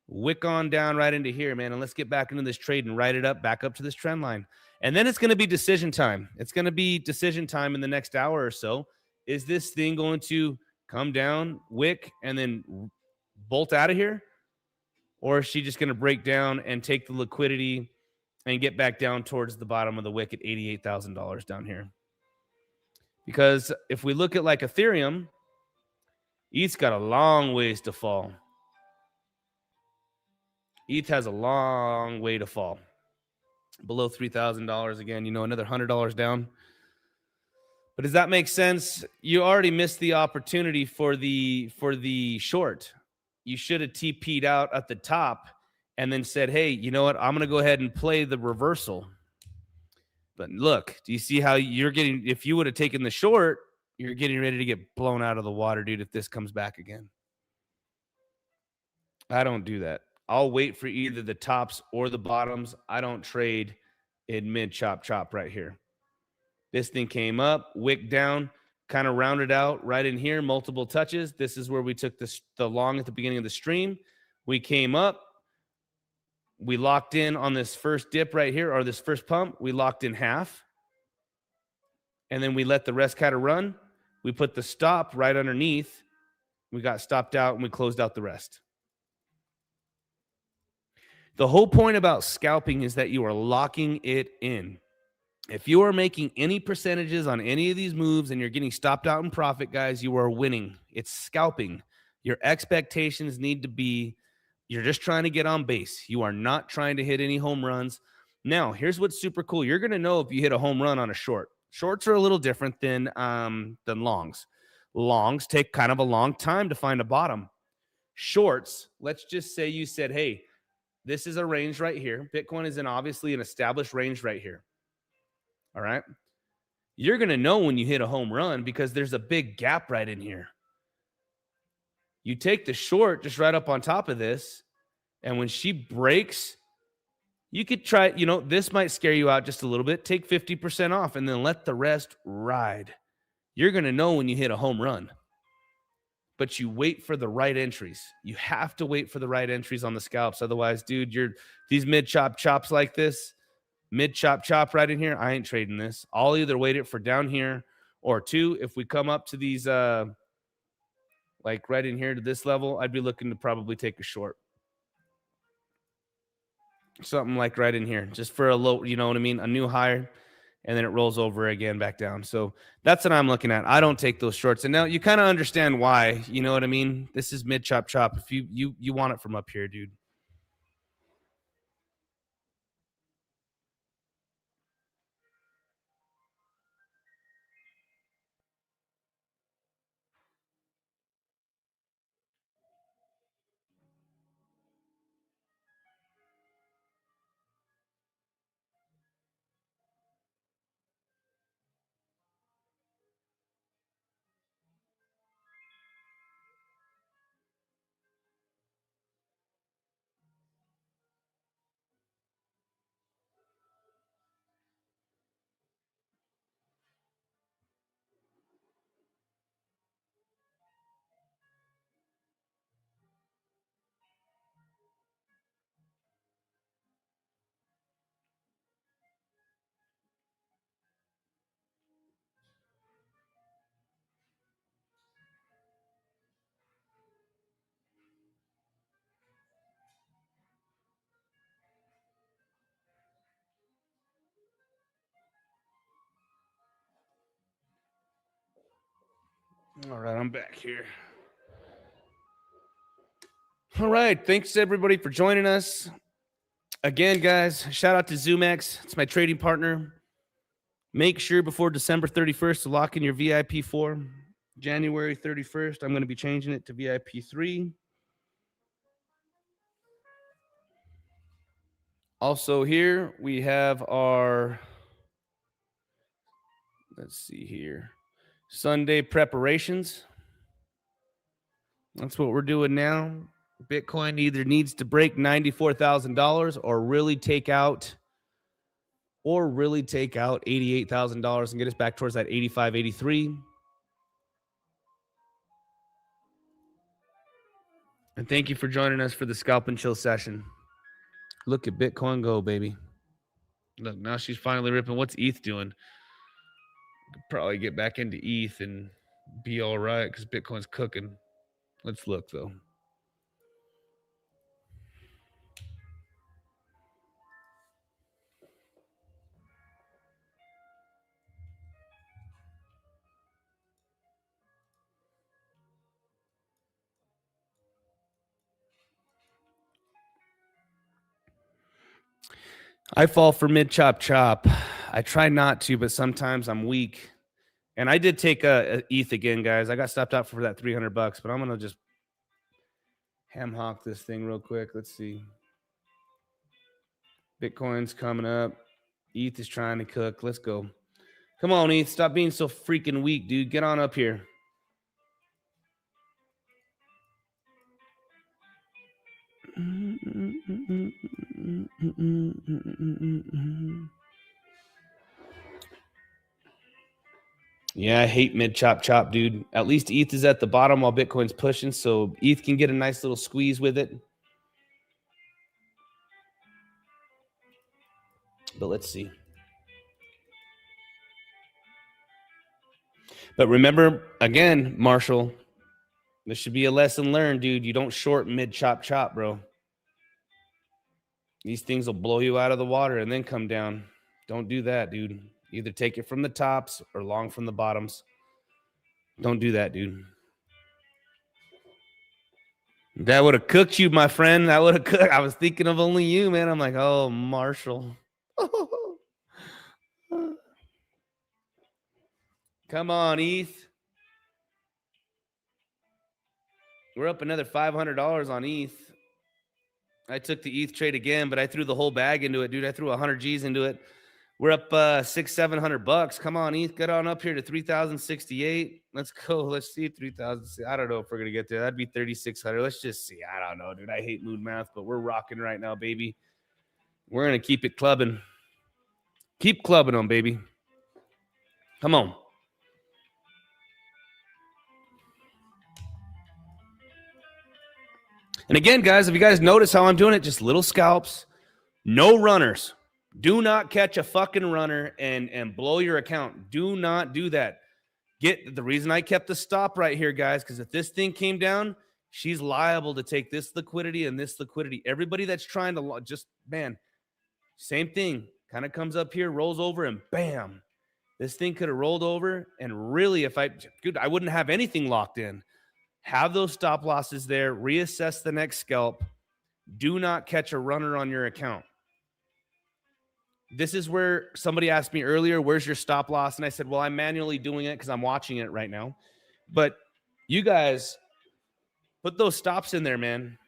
Wick on down right into here, man, and let's get back into this trade and ride it up, back up to this trend line. And then it's going to be decision time. It's going to be decision time in the next hour or so. Is this thing going to come down, wick, and then bolt out of here? Or is she just going to break down and take the liquidity and get back down towards the bottom of the wick at $88,000 down here? Because if we look at like Ethereum, ETH's got a long ways to fall. ETH has a long way to fall. Below $3,000 again, you know, another $100 down. But does that make sense? You already missed the opportunity for the short. You should have TP'd out at the top and then said, hey, you know what? I'm going to go ahead and play the reversal. But look, do you see how you're getting, if you would have taken the short, you're getting ready to get blown out of the water, dude, if this comes back again. I don't do that. I'll wait for either the tops or the bottoms. I don't trade in mid chop right here. This thing came up, wick down, kind of rounded out right in here, multiple touches. This is where we took the long at the beginning of the stream. We came up. We locked in on this first dip right here, or this first pump. We locked in half. And then we let the rest kind of run. We put the stop right underneath. We got stopped out and we closed out the rest. The whole point about scalping is that you are locking it in. If you are making any percentages on any of these moves and you're getting stopped out in profit, guys, you are winning. It's scalping. Your expectations need to be, you're just trying to get on base. You are not trying to hit any home runs. Now, here's what's super cool. You're going to know if you hit a home run on a short. Shorts are a little different than longs. Longs take kind of a long time to find a bottom. Shorts, let's just say you said, hey, this is a range right here. Bitcoin is obviously an established range right here. All right. You're going to know when you hit a home run because there's a big gap right in here. You take the short just right up on top of this, and when she breaks, you could try, you know, this might scare you out just a little bit. Take 50% off and then let the rest ride. You're going to know when you hit a home run. But you wait for the right entries. You have to wait for the right entries on the scalps. Otherwise, dude, these mid chops like this, mid chop right in here, I ain't trading this. I'll either wait it for down here, or two, if we come up to these like right in here to this level, I'd be looking to probably take a short. Something like right in here, just for a low, you know what I mean? A new high. and then it rolls over again back down. So that's what I'm looking at. I don't take those shorts. And now you kind of understand why. You know what I mean? This is mid chop chop. If you want it from up here, dude. All right, I'm back here. All right, thanks everybody for joining us. Again, guys, shout out to zoomex. It's my trading partner. Make sure before December 31st to lock in your VIP 4. January 31st, I'm going to be changing it to VIP 3. Also here, we have our, let's see here, Sunday preparations. That's what we're doing now. Bitcoin either needs to break $94,000 or really take out $88,000 and get us back towards that 85, 83. And thank you for joining us for the Scalp and Chill session. Look at Bitcoin go, baby. Look, now she's finally ripping. What's ETH doing? Could probably get back into ETH and be all right because Bitcoin's cooking. Let's look, though. I fall for mid chop chop. I try not to, but sometimes I'm weak. And I did take a ETH again, guys. I got stopped out for that $300, but I'm gonna just ham hock this thing real quick. Let's see. Bitcoin's coming up. ETH is trying to cook. Let's go. Come on, ETH. Stop being so freaking weak, dude. Get on up here. Yeah, I hate mid chop chop, dude. At least ETH is at the bottom while Bitcoin's pushing, so ETH can get a nice little squeeze with it. But let's see. But remember, again, Marshall, this should be a lesson learned, dude. You don't short mid chop chop, bro. These things will blow you out of the water and then come down. Don't do that, dude. Either take it from the tops or long from the bottoms. Don't do that, dude. That would have cooked you, my friend. That would have cooked. I was thinking of only you, man. I'm like, oh, Marshall. Come on, ETH. We're up another $500 on ETH. I took the ETH trade again, but I threw the whole bag into it, dude. I threw 100 G's into it. We're up $600-700. Come on, ETH. Get on up here to 3,068. Let's go. Let's see 3,000. I don't know if we're gonna get there. That'd be 3,600. Let's just see. I don't know, dude. I hate moon math, but we're rocking right now, baby. We're gonna keep it clubbing. Keep clubbing them, baby. Come on. And again, guys, if you guys notice how I'm doing it, just little scalps, no runners. Do not catch a fucking runner and blow your account. Do not do that. The reason I kept the stop right here, guys, because if this thing came down, she's liable to take this liquidity and this liquidity. Everybody that's trying to just, man, same thing. Kind of comes up here, rolls over, and bam. This thing could have rolled over. And really, I wouldn't have anything locked in. Have those stop losses there. Reassess the next scalp. Do not catch a runner on your account. This is where somebody asked me earlier, where's your stop loss? And I said, well, I'm manually doing it because I'm watching it right now. But you guys put those stops in there, man.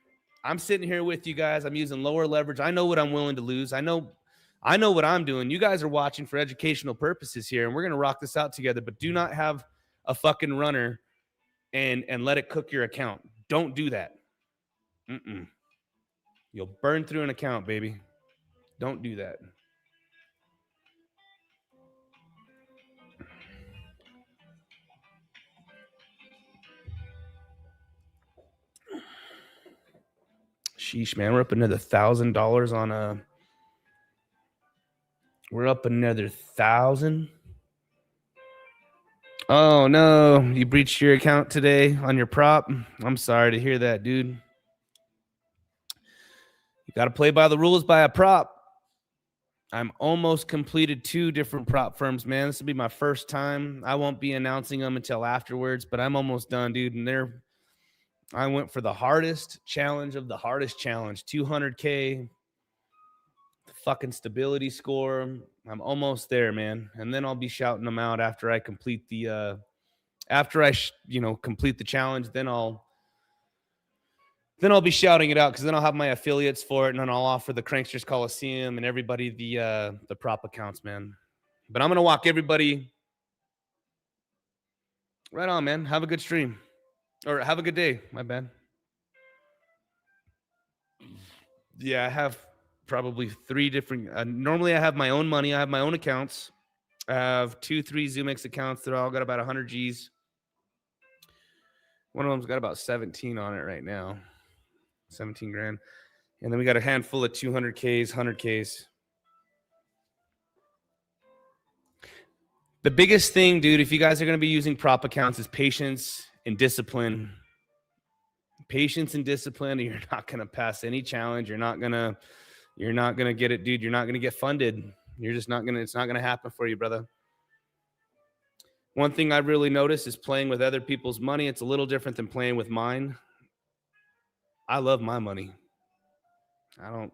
I'm sitting here with you guys. I'm using lower leverage. I know what I'm willing to lose. I know what I'm doing. You guys are watching for educational purposes here, and we're going to rock this out together. But do not have a fucking runner and let it cook your account. Don't do that. You'll burn through an account, baby. Don't do that. Sheesh, man. We're up another $1,000 on a... We're up another 1,000. Oh, no. You breached your account today on your prop. I'm sorry to hear that, dude. You got to play by the rules by a prop. I'm almost completed 2 different prop firms, man. This will be my first time. I won't be announcing them until afterwards, but I'm almost done, dude. And I went for the hardest challenge of the hardest challenge, 200K, the fucking stability score. I'm almost there, man. And then I'll be shouting them out after I complete the, complete the challenge. Then I'll be shouting it out because then I'll have my affiliates for it, and then I'll offer the Cranksters Coliseum and everybody the prop accounts, man. But I'm gonna walk everybody right on, man. Have a good stream, or have a good day. My bad. Yeah, I have probably 3 different. Normally, I have my own money. I have my own accounts. I have 2, 3 zoomex accounts. They're all got about 100 G's. One of them's got about 17 on it right now. 17 grand. And then we got a handful of 200Ks, 100Ks. The biggest thing, dude, if you guys are going to be using prop accounts, is patience and discipline. Patience and discipline, or you're not going to pass any challenge. You're not going to get it, dude. You're not going to get funded. It's not going to happen for you, brother. One thing I really noticed is playing with other people's money. It's a little different than playing with mine. I love my money. I don't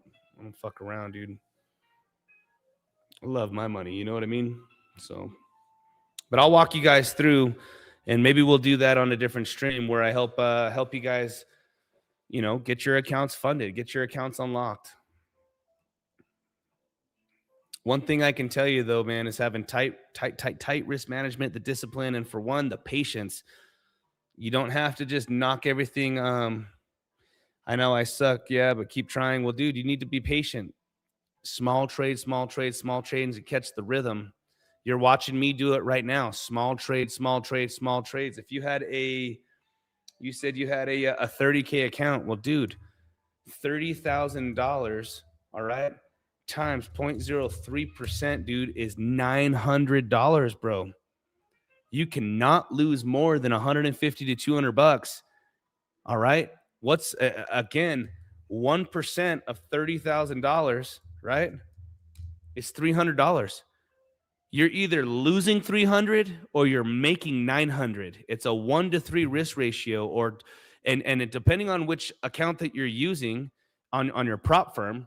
fuck around, dude. I love my money. You know what I mean? So, but I'll walk you guys through, and maybe we'll do that on a different stream where I help you guys, get your accounts funded, get your accounts unlocked. One thing I can tell you though, man, is having tight risk management, the discipline, and for one, the patience. You don't have to just knock everything. I know I suck, yeah, but keep trying. Well, dude, you need to be patient. Small trades, and catch the rhythm. You're watching me do it right now. Small trades. If you had you said you had a 30K account. Well, dude, $30,000, all right, times 0.03%, dude, is $900, bro. You cannot lose more than 150 to 200 bucks. All right. What's again, 1% of $30,000, right? Is $300. You're either losing 300 or you're making 900. It's a 1 to 3 risk ratio, and it, depending on which account that you're using on your prop firm,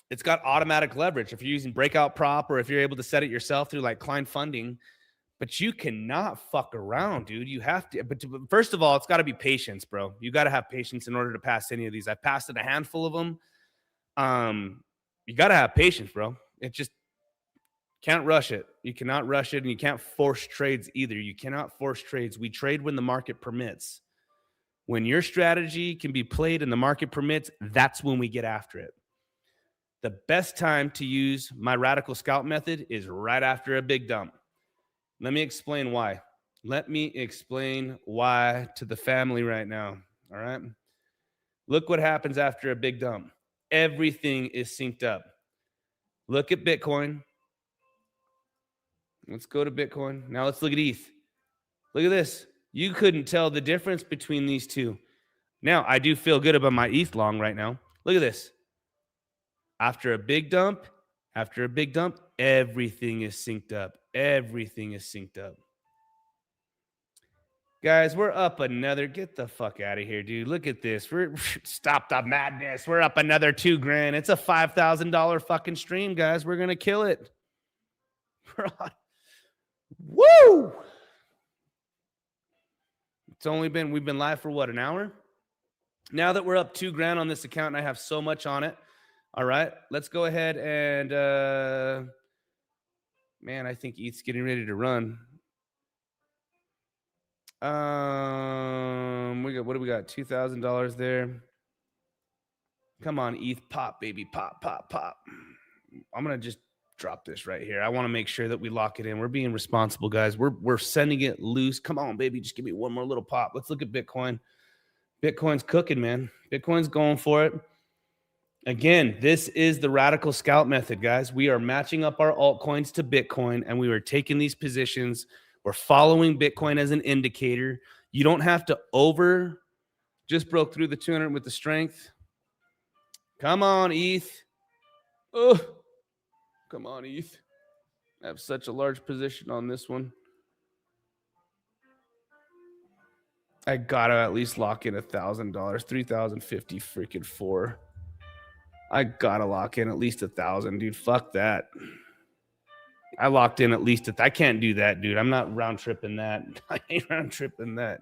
it's got automatic leverage. If you're using breakout prop, or if you're able to set it yourself through like client funding. But you cannot fuck around, dude. You have to. But first of all, it's got to be patience, bro. You got to have patience in order to pass any of these. I passed it a handful of them. You got to have patience, bro. It just can't rush it. You cannot rush it, and you can't force trades either. You cannot force trades. We trade when the market permits. When your strategy can be played and the market permits, that's when we get after it. The best time to use my radical scalp method is right after a big dump. Let me explain why. Let me explain why to the family right now. All right. Look what happens after a big dump. Everything is synced up. Look at Bitcoin. Let's go to Bitcoin. Now let's look at ETH. Look at this. You couldn't tell the difference between these two. Now, I do feel good about my ETH long right now. Look at this. After a big dump, After a big dump, everything is synced up. Everything is synced up. Guys, we're up another. Get the fuck out of here, dude. Look at this. Stop the madness. We're up another $2,000. It's a $5,000 fucking stream, guys. We're gonna kill it. Woo! We've been live for what, an hour? Now that we're up $2,000 on this account and I have so much on it. All right, let's go ahead and man, I think ETH's getting ready to run. What do we got? $2,000 there. Come on, ETH, pop, baby, pop, pop, pop. I'm gonna just drop this right here. I want to make sure that we lock it in. We're being responsible, guys. We're sending it loose. Come on, baby, just give me one more little pop. Let's look at Bitcoin. Bitcoin's cooking, man. Bitcoin's going for it. Again, this is the radical scalp method, guys. We are matching up our altcoins to Bitcoin, and we are taking these positions. We're following Bitcoin as an indicator. You don't have to just broke through the 200 with the strength. Come on, ETH. Oh, come on, ETH. I have such a large position on this one. I gotta at least lock in $1,000, 3,050 freaking 4. I gotta lock in at least 1,000, dude. Fuck that. I locked in at least. I can't do that, dude. I'm not round tripping that. I ain't round tripping that.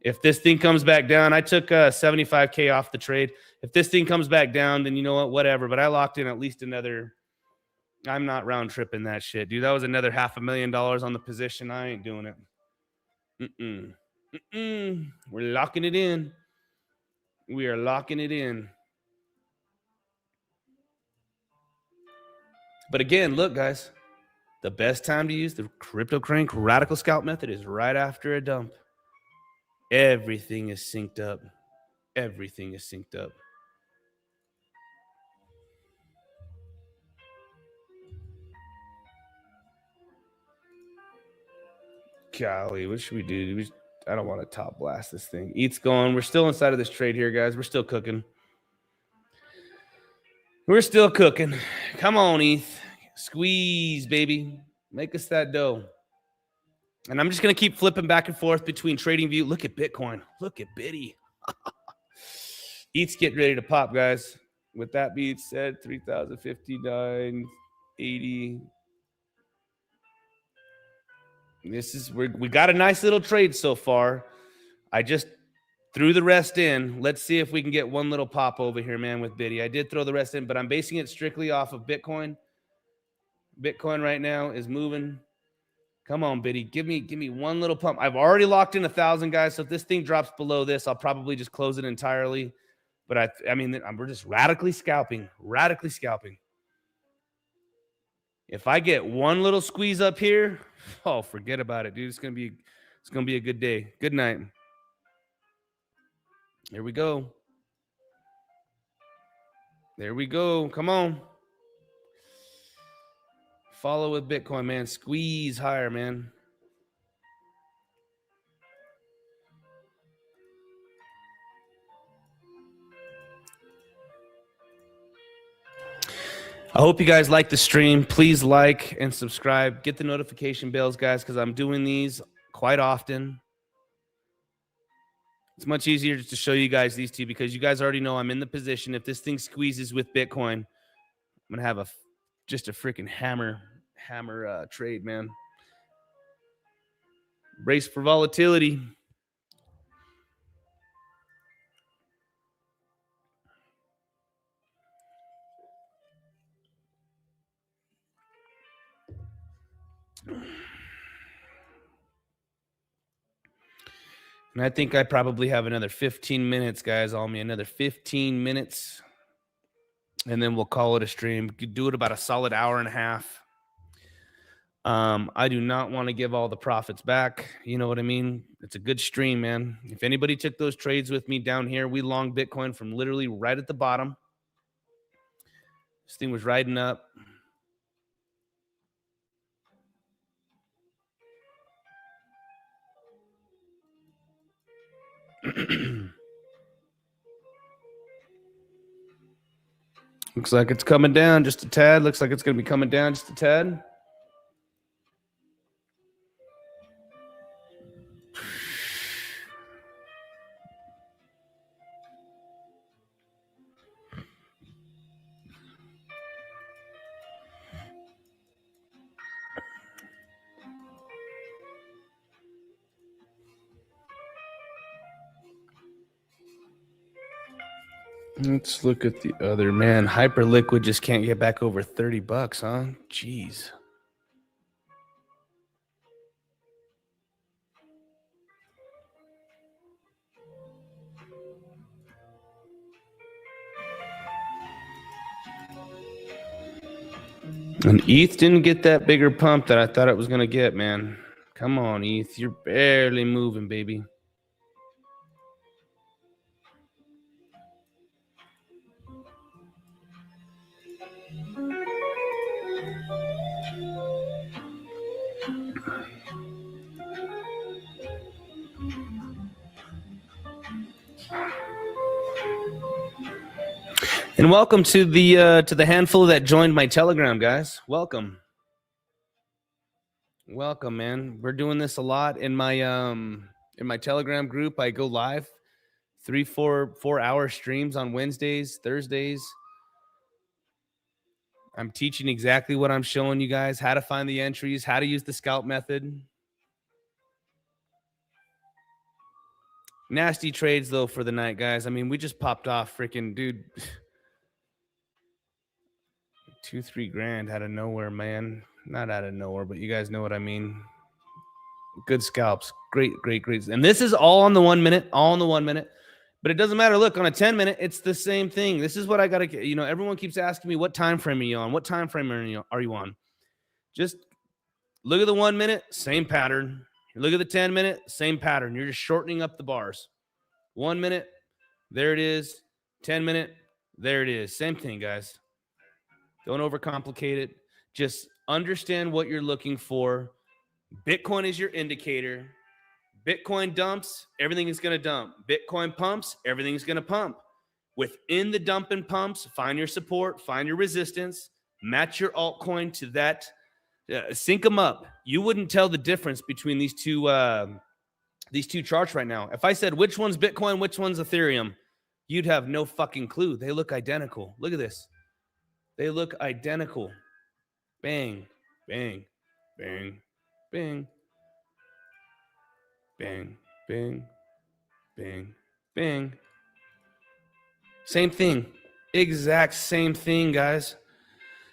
If this thing comes back down, I took 75K off the trade. If this thing comes back down, then you know what? Whatever. But I locked in at least another. I'm not round tripping that shit, dude. That was another $500,000 on the position. I ain't doing it. We're locking it in. We are locking it in. But again, look, guys, the best time to use the CryptoCrank radical scalp method is right after a dump. Everything is synced up. Everything is synced up. Golly, what should we do? I don't want to top blast this thing. ETH's going. We're still inside of this trade here, guys. We're still cooking. We're still cooking. Come on, ETH. Squeeze, baby. Make us that dough. And I'm just going to keep flipping back and forth between TradingView. Look at Bitcoin. Look at Biddy. ETH's getting ready to pop, guys. With that being said, 3,059.80. We got a nice little trade so far. I just threw the rest in. Let's see if we can get one little pop over here, man, with Biddy. I did throw the rest in, but I'm basing it strictly off of Bitcoin. Bitcoin right now is moving. Come on, Biddy. Give me one little pump. I've already locked in 1,000, guys. So if this thing drops below this, I'll probably just close it entirely. But I mean, we're just radically scalping. Radically scalping. If I get one little squeeze up here, oh, forget about it, dude. It's gonna be a good day. Good night. Here we go. There we go. Come on. Follow with Bitcoin, man. Squeeze higher, man. I hope you guys like the stream. Please like and subscribe. Get the notification bells, guys, because I'm doing these quite often. It's much easier just to show you guys these two because you guys already know I'm in the position. If this thing squeezes with Bitcoin, I'm going to have just a freaking hammer trade, man. Brace for volatility. And I think I probably have another 15 minutes, guys, on me. Another 15 minutes. And then we'll call it a stream. Do it about a solid hour and a half. I do not want to give all the profits back. You know what I mean? It's a good stream, man. If anybody took those trades with me down here, we long Bitcoin from literally right at the bottom. This thing was riding up. Looks like it's coming down just a tad. Looks like it's going to be coming down just a tad. Let's look at the other, man. Hyperliquid just can't get back over 30 bucks, huh? Jeez. And ETH didn't get that bigger pump that I thought it was going to get, man. Come on, ETH. You're barely moving, baby. And welcome to the handful that joined my Telegram, guys. Welcome. Welcome, man. We're doing this a lot in my Telegram group. I go live 4 hour streams on Wednesdays, Thursdays. I'm teaching exactly what I'm showing you guys, how to find the entries, how to use the scalp method. Nasty trades, though, for the night, guys. I mean, we just popped off freaking, dude. 2-3 grand out of nowhere, man. Not out of nowhere, but you guys know what I mean. Good scalps. Great. And this is all on the 1 minute, all in the 1 minute. But it doesn't matter. Look, on a 10 minute, it's the same thing. This is what I got to, everyone keeps asking me, what time frame are you on? What time frame are you on? Just look at the 1 minute, same pattern. Look at the 10 minute, same pattern. You're just shortening up the bars. 1 minute, there it is. 10 minute, there it is. Same thing, guys. Don't overcomplicate it. Just understand what you're looking for. Bitcoin is your indicator. Bitcoin dumps, everything is going to dump. Bitcoin pumps, everything's going to pump. Within the dump and pumps, find your support, find your resistance, match your altcoin to that. Sync them up. You wouldn't tell the difference between these two charts right now. If I said which one's Bitcoin, which one's Ethereum, you'd have no fucking clue. They look identical. Look at this. They look identical. Bang, bang, bang, bang, bang, bang, bang, bang. Same thing. Exact same thing, guys.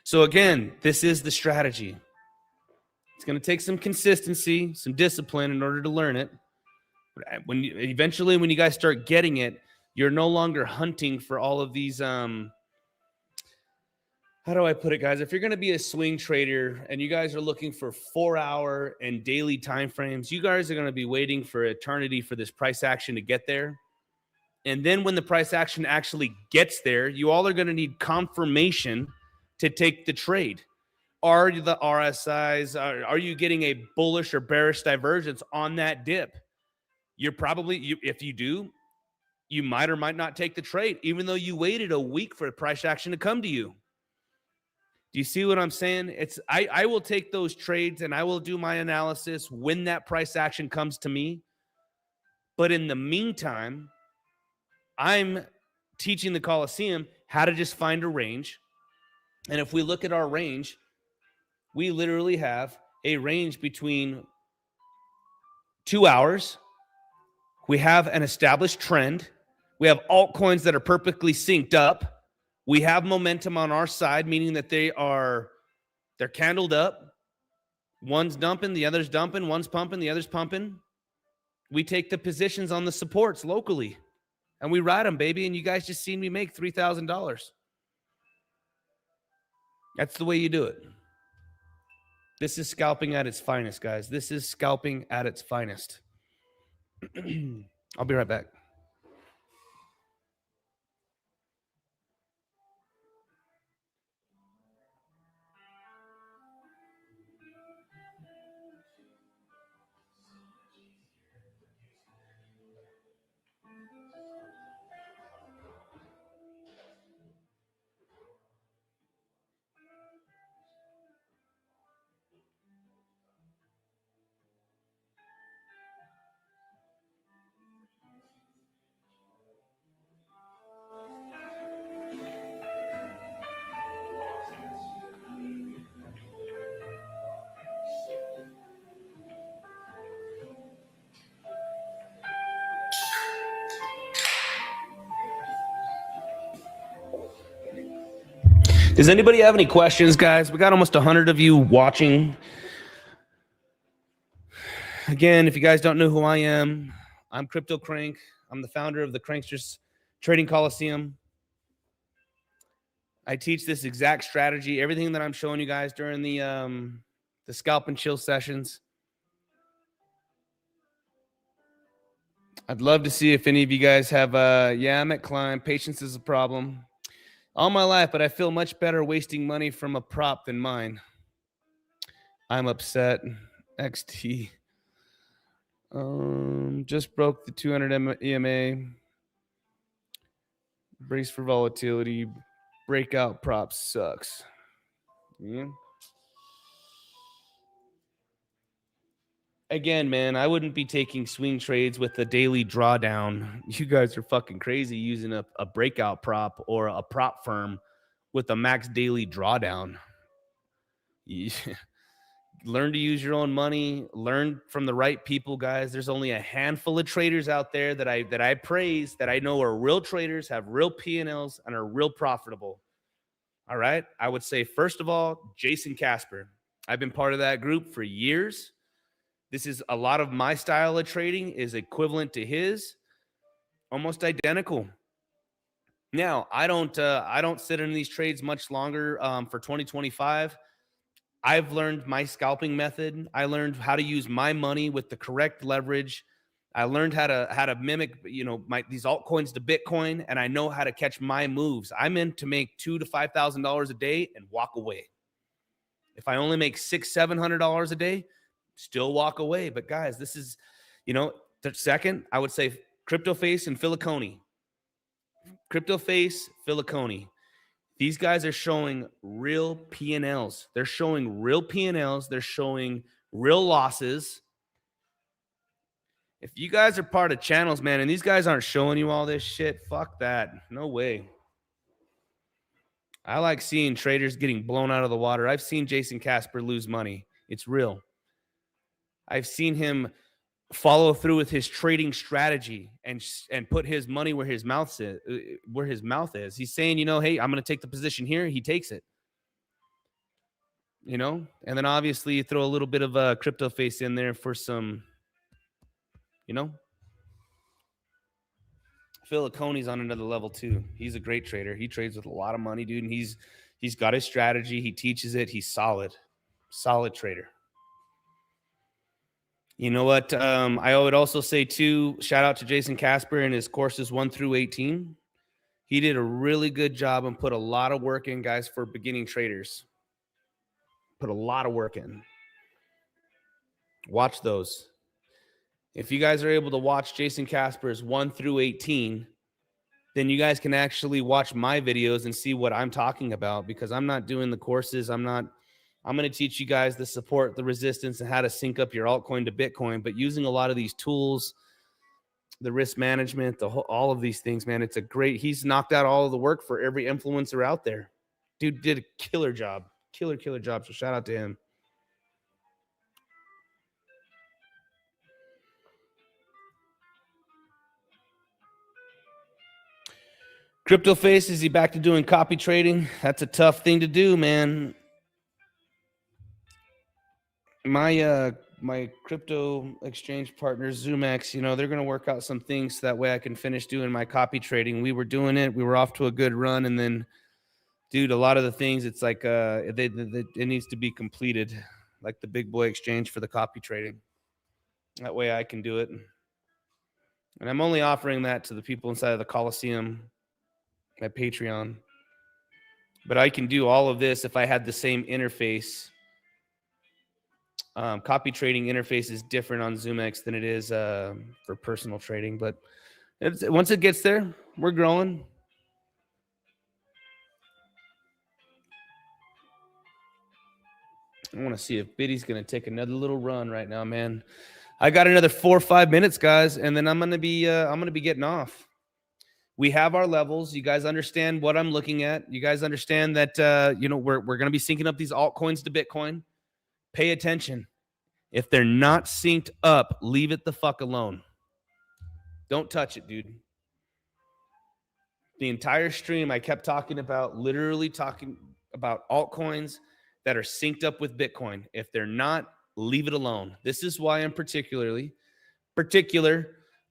So again, this is the strategy. It's going to take some consistency, some discipline in order to learn it. But eventually, when you guys start getting it, you're no longer hunting for all of these. How do I put it, guys? If you're going to be a swing trader and you guys are looking for 4 hour and daily time frames, you guys are going to be waiting for eternity for this price action to get there. And then when the price action actually gets there, you all are going to need confirmation to take the trade. Are the RSIs, are you getting a bullish or bearish divergence on that dip? You're probably, if you do, you might or might not take the trade, even though you waited a week for a price action to come to you. Do you see what I'm saying? I will take those trades and I will do my analysis when that price action comes to me. But in the meantime, I'm teaching the Coliseum how to just find a range. And if we look at our range, we literally have a range between 2 hours. We have an established trend. We have altcoins that are perfectly synced up. We have momentum on our side, meaning that they're candled up. One's dumping, the other's dumping. One's pumping, the other's pumping. We take the positions on the supports locally, and we ride them, baby. And you guys just seen me make $3,000. That's the way you do it. This is scalping at its finest, guys. This is scalping at its finest. I'll be right back. Does anybody have any questions, guys? We got almost 100 of you watching. Again, if you guys don't know who I am, I'm CryptoCrank. I'm the founder of the Cranksters Trading Coliseum. I teach this exact strategy, everything that I'm showing you guys during the Scalp and Chill sessions. I'd love to see if any of you guys have, yeah, I'm at climb. Patience is a problem. All my life, but I feel much better wasting money from a prop than mine. I'm upset. XT. Just broke the 200 EMA. Brace for volatility. Breakout prop sucks. Yeah. Again, man, I wouldn't be taking swing trades with the daily drawdown. You guys are fucking crazy using a breakout prop or a prop firm with a max daily drawdown. Learn to use your own money. Learn from the right people, guys. There's only a handful of traders out there that I praise, that I know are real traders, have real P&Ls, and are real profitable. All right? I would say, first of all, Jason Casper. I've been part of that group for years. This is a lot of my style of trading is equivalent to his, almost identical. Now, I don't sit in these trades much longer for 2025. I've learned my scalping method. I learned how to use my money with the correct leverage. I learned how to mimic, these altcoins to Bitcoin, and I know how to catch my moves. I'm in to make $2,000 to $5,000 a day and walk away. If I only make $600-700 a day, still walk away. But guys, this is, the second, I would say CryptoFace and Filiconi. CryptoFace, Filiconi. These guys are showing real P&Ls. They're showing real P&Ls. They're showing real losses. If you guys are part of channels, man, and these guys aren't showing you all this shit, fuck that. No way. I like seeing traders getting blown out of the water. I've seen Jason Casper lose money. It's real. I've seen him follow through with his trading strategy and put his money where his mouth is. He's saying, hey, I'm going to take the position here. He takes it. And then obviously you throw a little bit of a CryptoFace in there for some, Filiconi's on another level too. He's a great trader. He trades with a lot of money, dude. And he's got his strategy. He teaches it. He's solid trader. You know what? I would also say too, shout out to Jason Casper and his courses 1 through 18. He did a really good job and put a lot of work in, guys, for beginning traders. Put a lot of work in. Watch those. If you guys are able to watch Jason Casper's 1 through 18, then you guys can actually watch my videos and see what I'm talking about, because I'm not doing the courses. I'm going to teach you guys the support, the resistance, and how to sync up your altcoin to Bitcoin. But using a lot of these tools, the risk management, all of these things, man, he's knocked out all of the work for every influencer out there. Dude did a killer job. Killer job. So shout out to him. CryptoFace, is he back to doing copy trading? That's a tough thing to do, man. My crypto exchange partners, zoomex, they're going to work out some things so that way I can finish doing my copy trading. We were doing it. We were off to a good run. And then, dude, a lot of the things, it's like it needs to be completed, like the big boy exchange for the copy trading. That way I can do it. And I'm only offering that to the people inside of the Coliseum at Patreon. But I can do all of this if I had the same interface. Copy trading interface is different on zoomex than it is for personal trading. But once it gets there, we're growing. I want to see if Biddy's going to take another little run right now, man. I got another 4 or 5 minutes, guys, and then I'm going to be getting off. We have our levels. You guys understand what I'm looking at. You guys understand that we're going to be syncing up these altcoins to Bitcoin. Pay attention. If they're not synced up, leave it the fuck alone. Don't touch it, dude. The entire stream I kept talking about, literally talking about altcoins that are synced up with Bitcoin. If they're not, leave it alone. This is why I'm particular.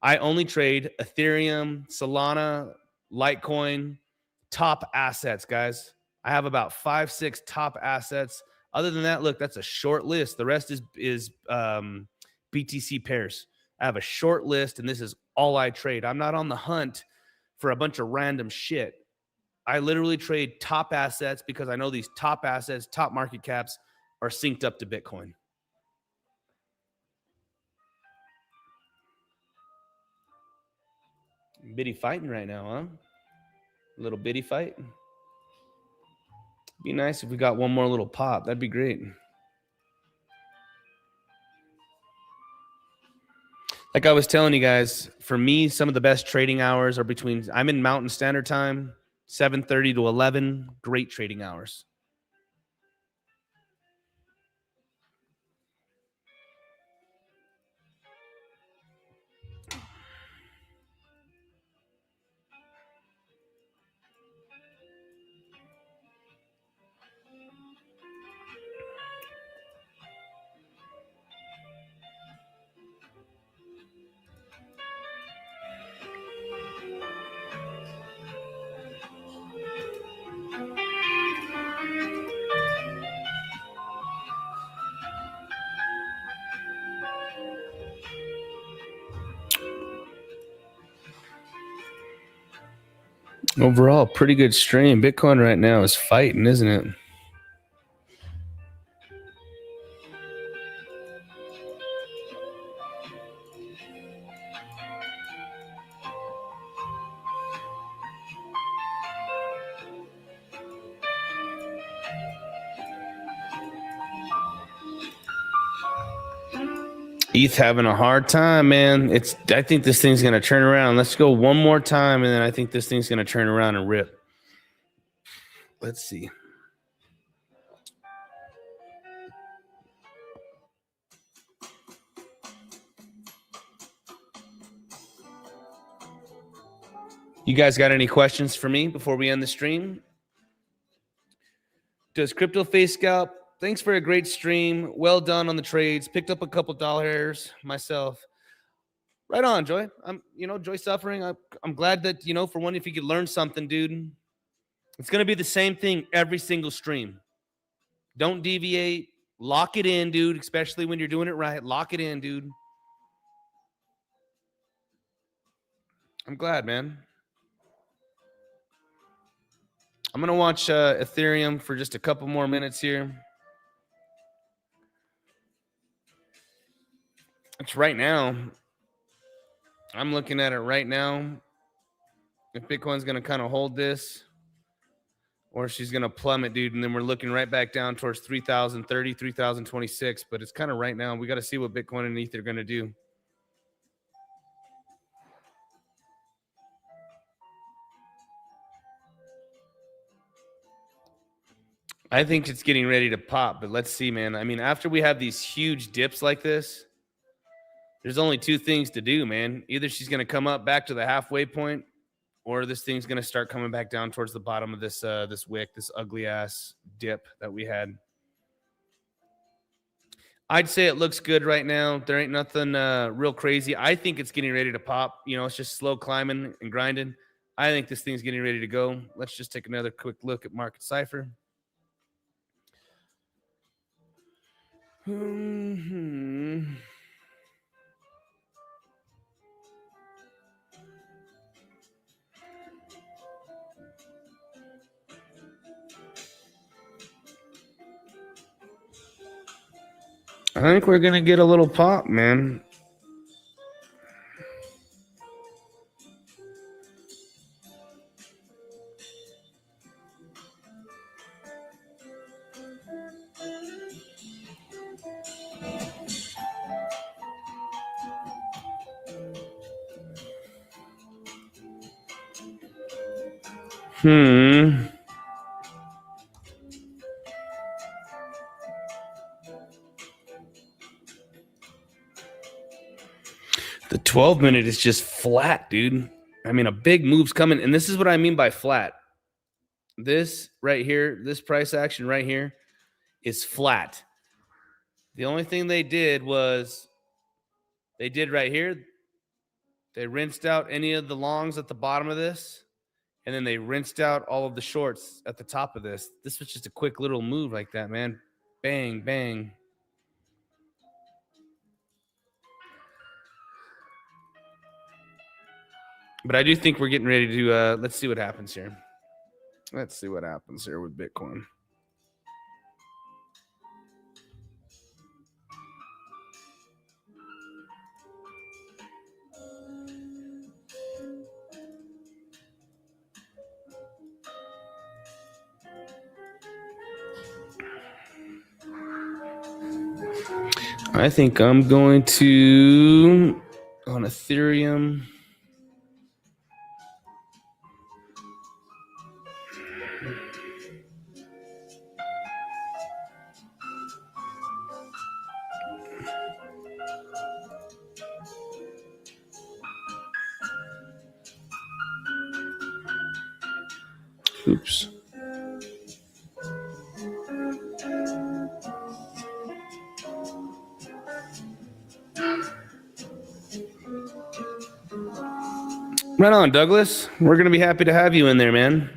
I only trade Ethereum, Solana, Litecoin, top assets, guys. I have about 5-6 top assets. Other than that, look, that's a short list. The rest is BTC pairs. I have a short list, and this is all I trade. I'm not on the hunt for a bunch of random shit. I literally trade top assets because I know these top assets, top market caps are synced up to Bitcoin. Bitty fighting right now, huh? A little bitty fight. Be nice if we got one more little pop. That'd be great. Like I was telling you guys, for me, some of the best trading hours are between, I'm in Mountain Standard Time, 7:30 to 11. Great trading hours. Overall, pretty good stream. Bitcoin right now is fighting, isn't it? ETH having a hard time, man. I think this thing's going to turn around. Let's go one more time, and then I think this thing's going to turn around and rip. Let's see. You guys got any questions for me before we end the stream? Does Crypto Face Scalp? Thanks for a great stream. Well done on the trades. Picked up a couple dollars myself. Right on, Joy. Joy Suffering. I'm glad that, for one, if you could learn something, dude, it's going to be the same thing every single stream. Don't deviate. Lock it in, dude, especially when you're doing it right. Lock it in, dude. I'm glad, man. I'm going to watch Ethereum for just a couple more minutes here. It's right now. I'm looking at it right now. If Bitcoin's going to kind of hold this, or she's going to plummet, dude, and then we're looking right back down towards 3,030, 3,026. But it's kind of right now. We got to see what Bitcoin and ETH are going to do. I think it's getting ready to pop, but let's see, man. I mean, after we have these huge dips like this, there's only two things to do, man. Either she's going to come up back to the halfway point, or this thing's going to start coming back down towards the bottom of this this wick, this ugly ass dip that we had. I'd say it looks good right now. There ain't nothing real crazy. I think it's getting ready to pop. It's just slow climbing and grinding. I think this thing's getting ready to go. Let's just take another quick look at Market Cipher. I think we're going to get a little pop, man. The 12-minute is just flat, dude. I mean, a big move's coming, and this is what I mean by flat. This right here, this price action right here is flat. The only thing they did was they did right here. They rinsed out any of the longs at the bottom of this, and then they rinsed out all of the shorts at the top of this. This was just a quick little move like that, man. Bang, bang. But I do think we're getting ready to, let's see what happens here. Let's see what happens here with Bitcoin. I think I'm going to, on Ethereum. Oops. Right on, Douglas. We're going to be happy to have you in there, man.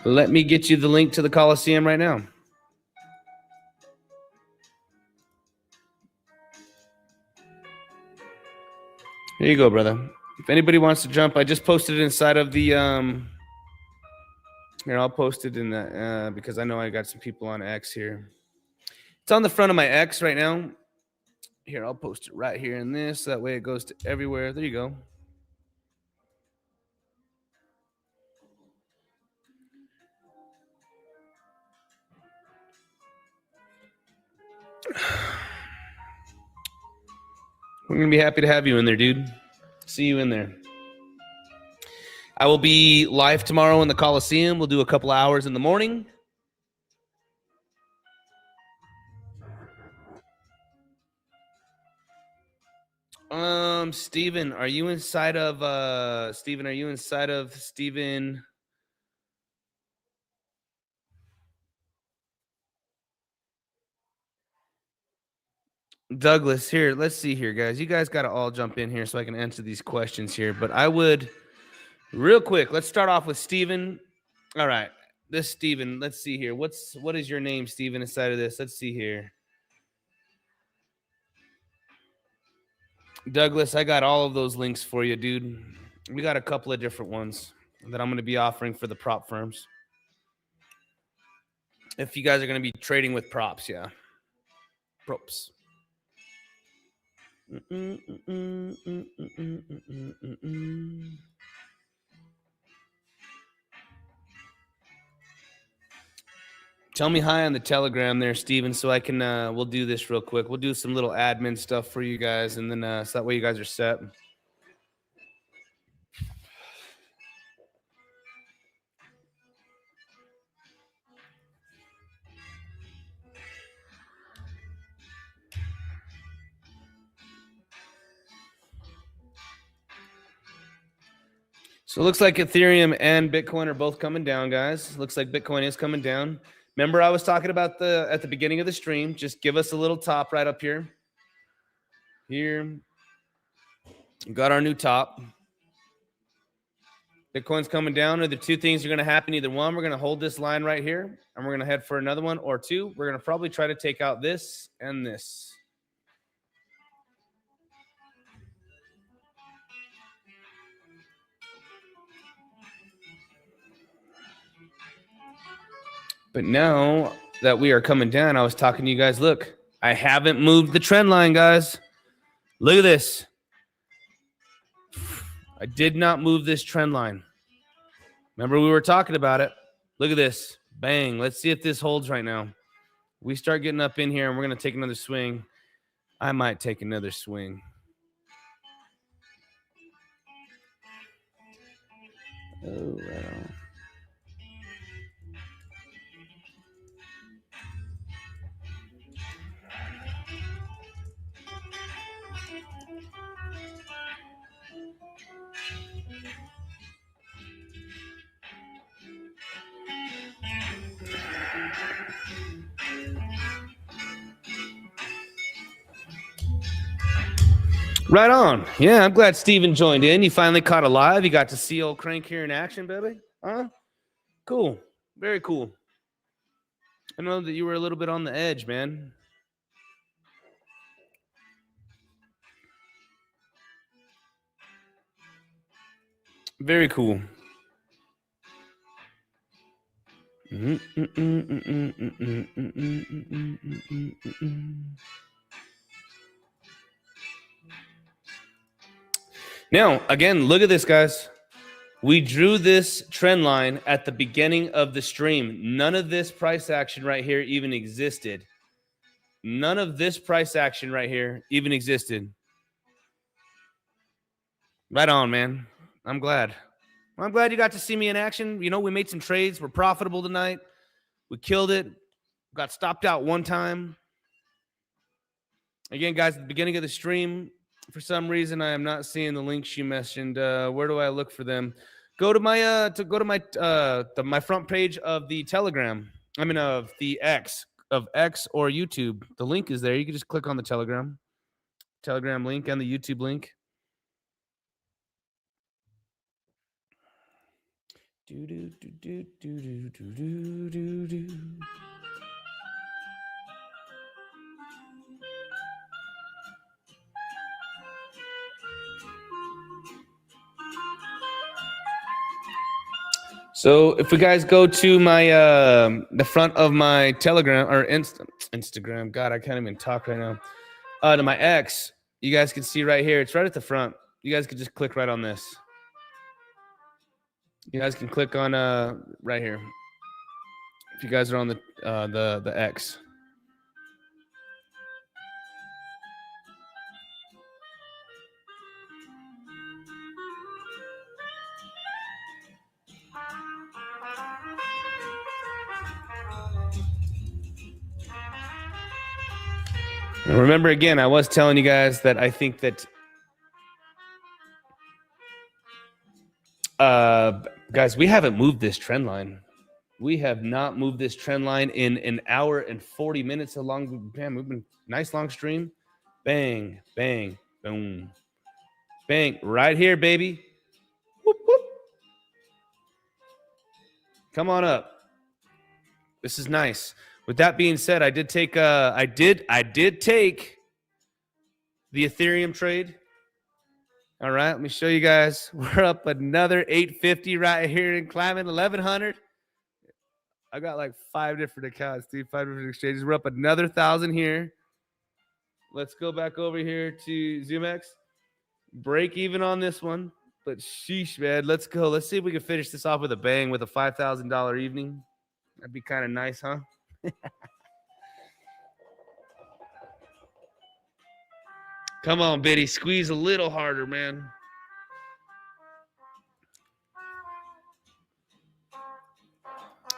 Let me get you the link to the Coliseum right now. Here you go, brother. If anybody wants to jump, I just posted it inside of the here, I'll post it in the because I know I got some people on X here. It's on the front of my X right now. Here, I'll post it right here in this. That way it goes to everywhere. There you go. We're going to be happy to have you in there, dude. See you in there. I will be live tomorrow in the Coliseum. We'll do a couple hours in the morning. Steven, are you inside of Steven? Douglas, here, let's see here, guys. You guys got to all jump in here so I can answer these questions here. But I would, real quick, let's start off with Steven. All right, this Steven, let's see here. What is your name, Steven, inside of this? Let's see here. Douglas, I got all of those links for you, dude. We got a couple of different ones that I'm going to be offering for the prop firms. If you guys are going to be trading with props, yeah. Props. Tell me hi on the Telegram there, Steven, so I can, we'll do this real quick. We'll do some little admin stuff for you guys, and then so that way you guys are set. So it looks like Ethereum and Bitcoin are both coming down, guys. Looks like Bitcoin is coming down. Remember I was talking about at the beginning of the stream, just give us a little top right up here. Here. Got our new top. Bitcoin's coming down. Are the two things are going to happen? Either one, we're going to hold this line right here, and we're going to head for another one, or two, we're going to probably try to take out this and this. But now that we are coming down, I was talking to you guys. Look, I haven't moved the trend line, guys. Look at this. I did not move this trend line. Remember, we were talking about it. Look at this. Bang. Let's see if this holds right now. We start getting up in here, and we're going to take another swing. I might take another swing. Oh, right on. Right on. Yeah, I'm glad Steven joined in. You finally caught a live. You got to see old Crank here in action, baby. Huh? Cool. Very cool. I know that you were a little bit on the edge, man. Very cool. Now, again, look at this, guys. We drew this trend line at the beginning of the stream. None of this price action right here even existed. None of this price action right here even existed. Right on, man. I'm glad. I'm glad you got to see me in action. You know, we made some trades. We're profitable tonight. We killed it. Got stopped out one time. Again, guys, at the beginning of the stream, for some reason, I am not seeing the links you mentioned. Where do I look for them? Go to my my front page of the Telegram. I mean, of the X or YouTube. The link is there. You can just click on the Telegram link and the YouTube link. So if we guys go to my the front of my Telegram or Instagram, God, I can't even talk right now. To my X, you guys can see right here. It's right at the front. You guys can just click right on this. You guys can click on right here. If you guys are on the X. And remember, again, I was telling you guys that I think that guys, we haven't moved this trend line. We have not moved this trend line in an hour and 40 minutes along. Bam, we've been nice long stream. Bang, bang, boom. Bang, right here, baby. Whoop, whoop. Come on up. This is nice. With that being said, I did take I did take the Ethereum trade. All right, let me show you guys. We're up another 850 right here and climbing 1100. I got like 5 different accounts, dude, 5 different exchanges. We're up another 1,000 here. Let's go back over here to zoomex. Break even on this one, but sheesh, man. Let's go. Let's see if we can finish this off with a bang with a $5,000 evening. That'd be kind of nice, huh? Come on, Biddy. Squeeze a little harder, man.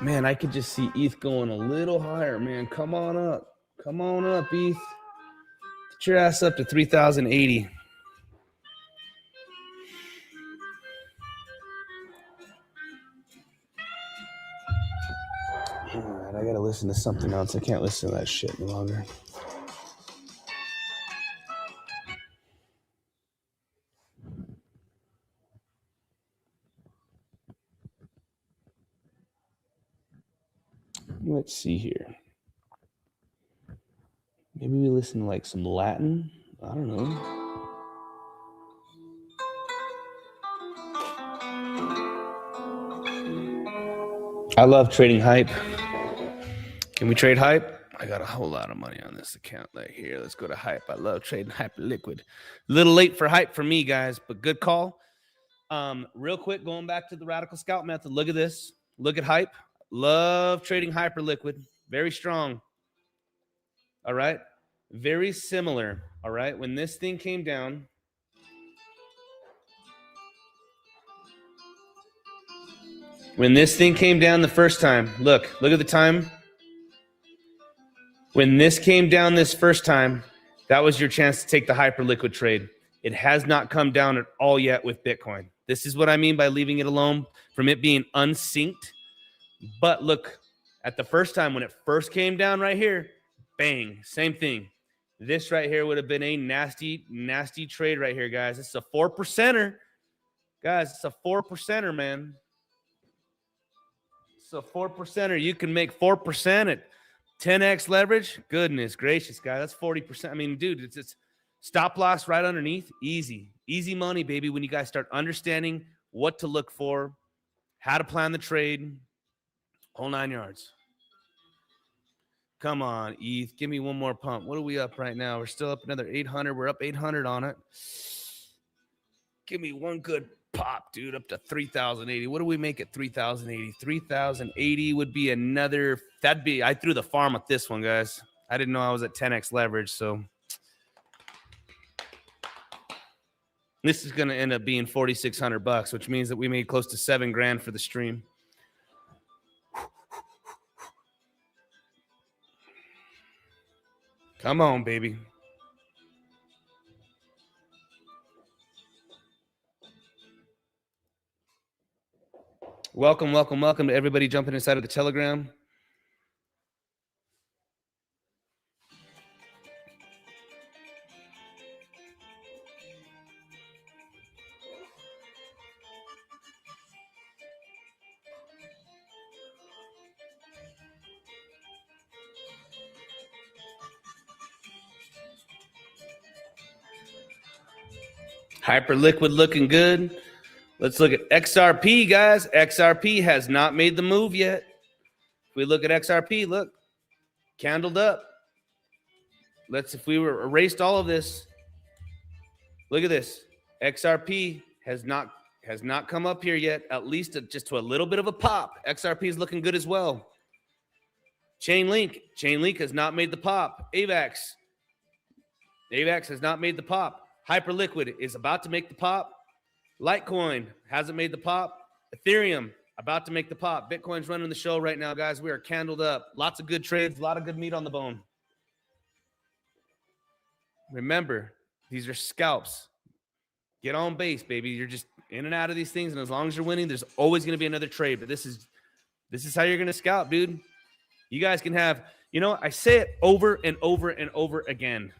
Man, I could just see ETH going a little higher, man. Come on up. Come on up, ETH. Get your ass up to 3,080. All right, I got to listen to something else. I can't listen to that shit any longer. Let's see here. Maybe we listen to like some Latin. I don't know. I love trading hype. Can we trade hype? I got a whole lot of money on this account right here. Let's go to hype. I love trading hype liquid. A little late for hype for me, guys, but good call. Real quick, going back to the radical scalp method. Look at this. Look at hype. Love trading hyper liquid. Very strong. All right. Very similar. All right. When this thing came down, the first time, look at the time. When this came down this first time, that was your chance to take the hyper liquid trade. It has not come down at all yet with Bitcoin. This is what I mean by leaving it alone from it being unsynced. But look at the first time when it first came down right here, bang, same thing. This right here would have been a nasty, nasty trade right here, guys. It's a 4%er. Guys, it's a 4%er, man. It's a 4%er. You can make 4% at 10x leverage. Goodness gracious, guys. That's 40%. I mean, dude, it's stop loss right underneath. Easy. Easy money, baby, when you guys start understanding what to look for, how to plan the trade, whole 9 yards. Come on, ETH. Give me one more pump. What are we up right now? We're still up another 800. We're up 800 on it. Give me one good pop, dude, up to 3,080. What do we make at 3,080? 3,080 would be another. I threw the farm with this one, guys. I didn't know I was at 10x leverage, so this is going to end up being $4,600, which means that we made close to $7,000 for the stream. Come on, baby. Welcome, welcome, welcome to everybody jumping inside of the Telegram. Hyper liquid looking good. Let's look at XRP, guys. XRP has not made the move yet. If we look at XRP, look, candled up. If we were erased all of this, look at this. XRP has not come up here yet, at least just to a little bit of a pop. XRP is looking good as well. Chainlink has not made the pop. AVAX has not made the pop. Hyperliquid is about to make the pop. Litecoin hasn't made the pop. Ethereum about to make the pop. Bitcoin's running the show right now, guys. We are candled up. Lots of good trades, a lot of good meat on the bone. Remember, these are scalps. Get on base, baby. You're just in and out of these things, and as long as you're winning, there's always going to be another trade. But this is how you're going to scalp, dude. You guys can have, I say it over and over and over again.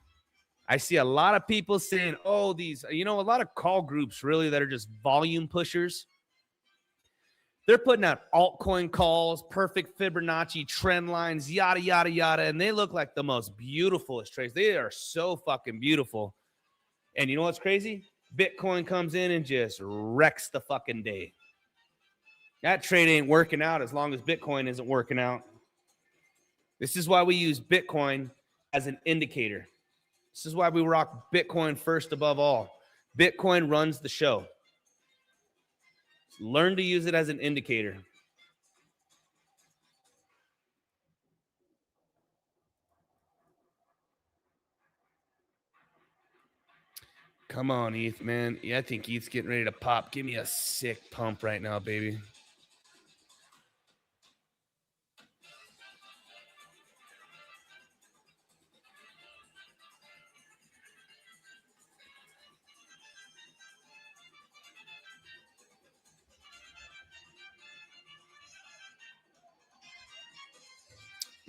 I see a lot of people saying, oh, these, a lot of call groups really that are just volume pushers. They're putting out altcoin calls, perfect Fibonacci trend lines, yada, yada, yada. And they look like the most beautifulest trades. They are so fucking beautiful. And you know what's crazy? Bitcoin comes in and just wrecks the fucking day. That trade ain't working out as long as Bitcoin isn't working out. This is why we use Bitcoin as an indicator. This is why we rock Bitcoin first above all. Bitcoin runs the show. Learn to use it as an indicator. Come on, ETH, man. Yeah, I think ETH's getting ready to pop. Give me a sick pump right now, baby.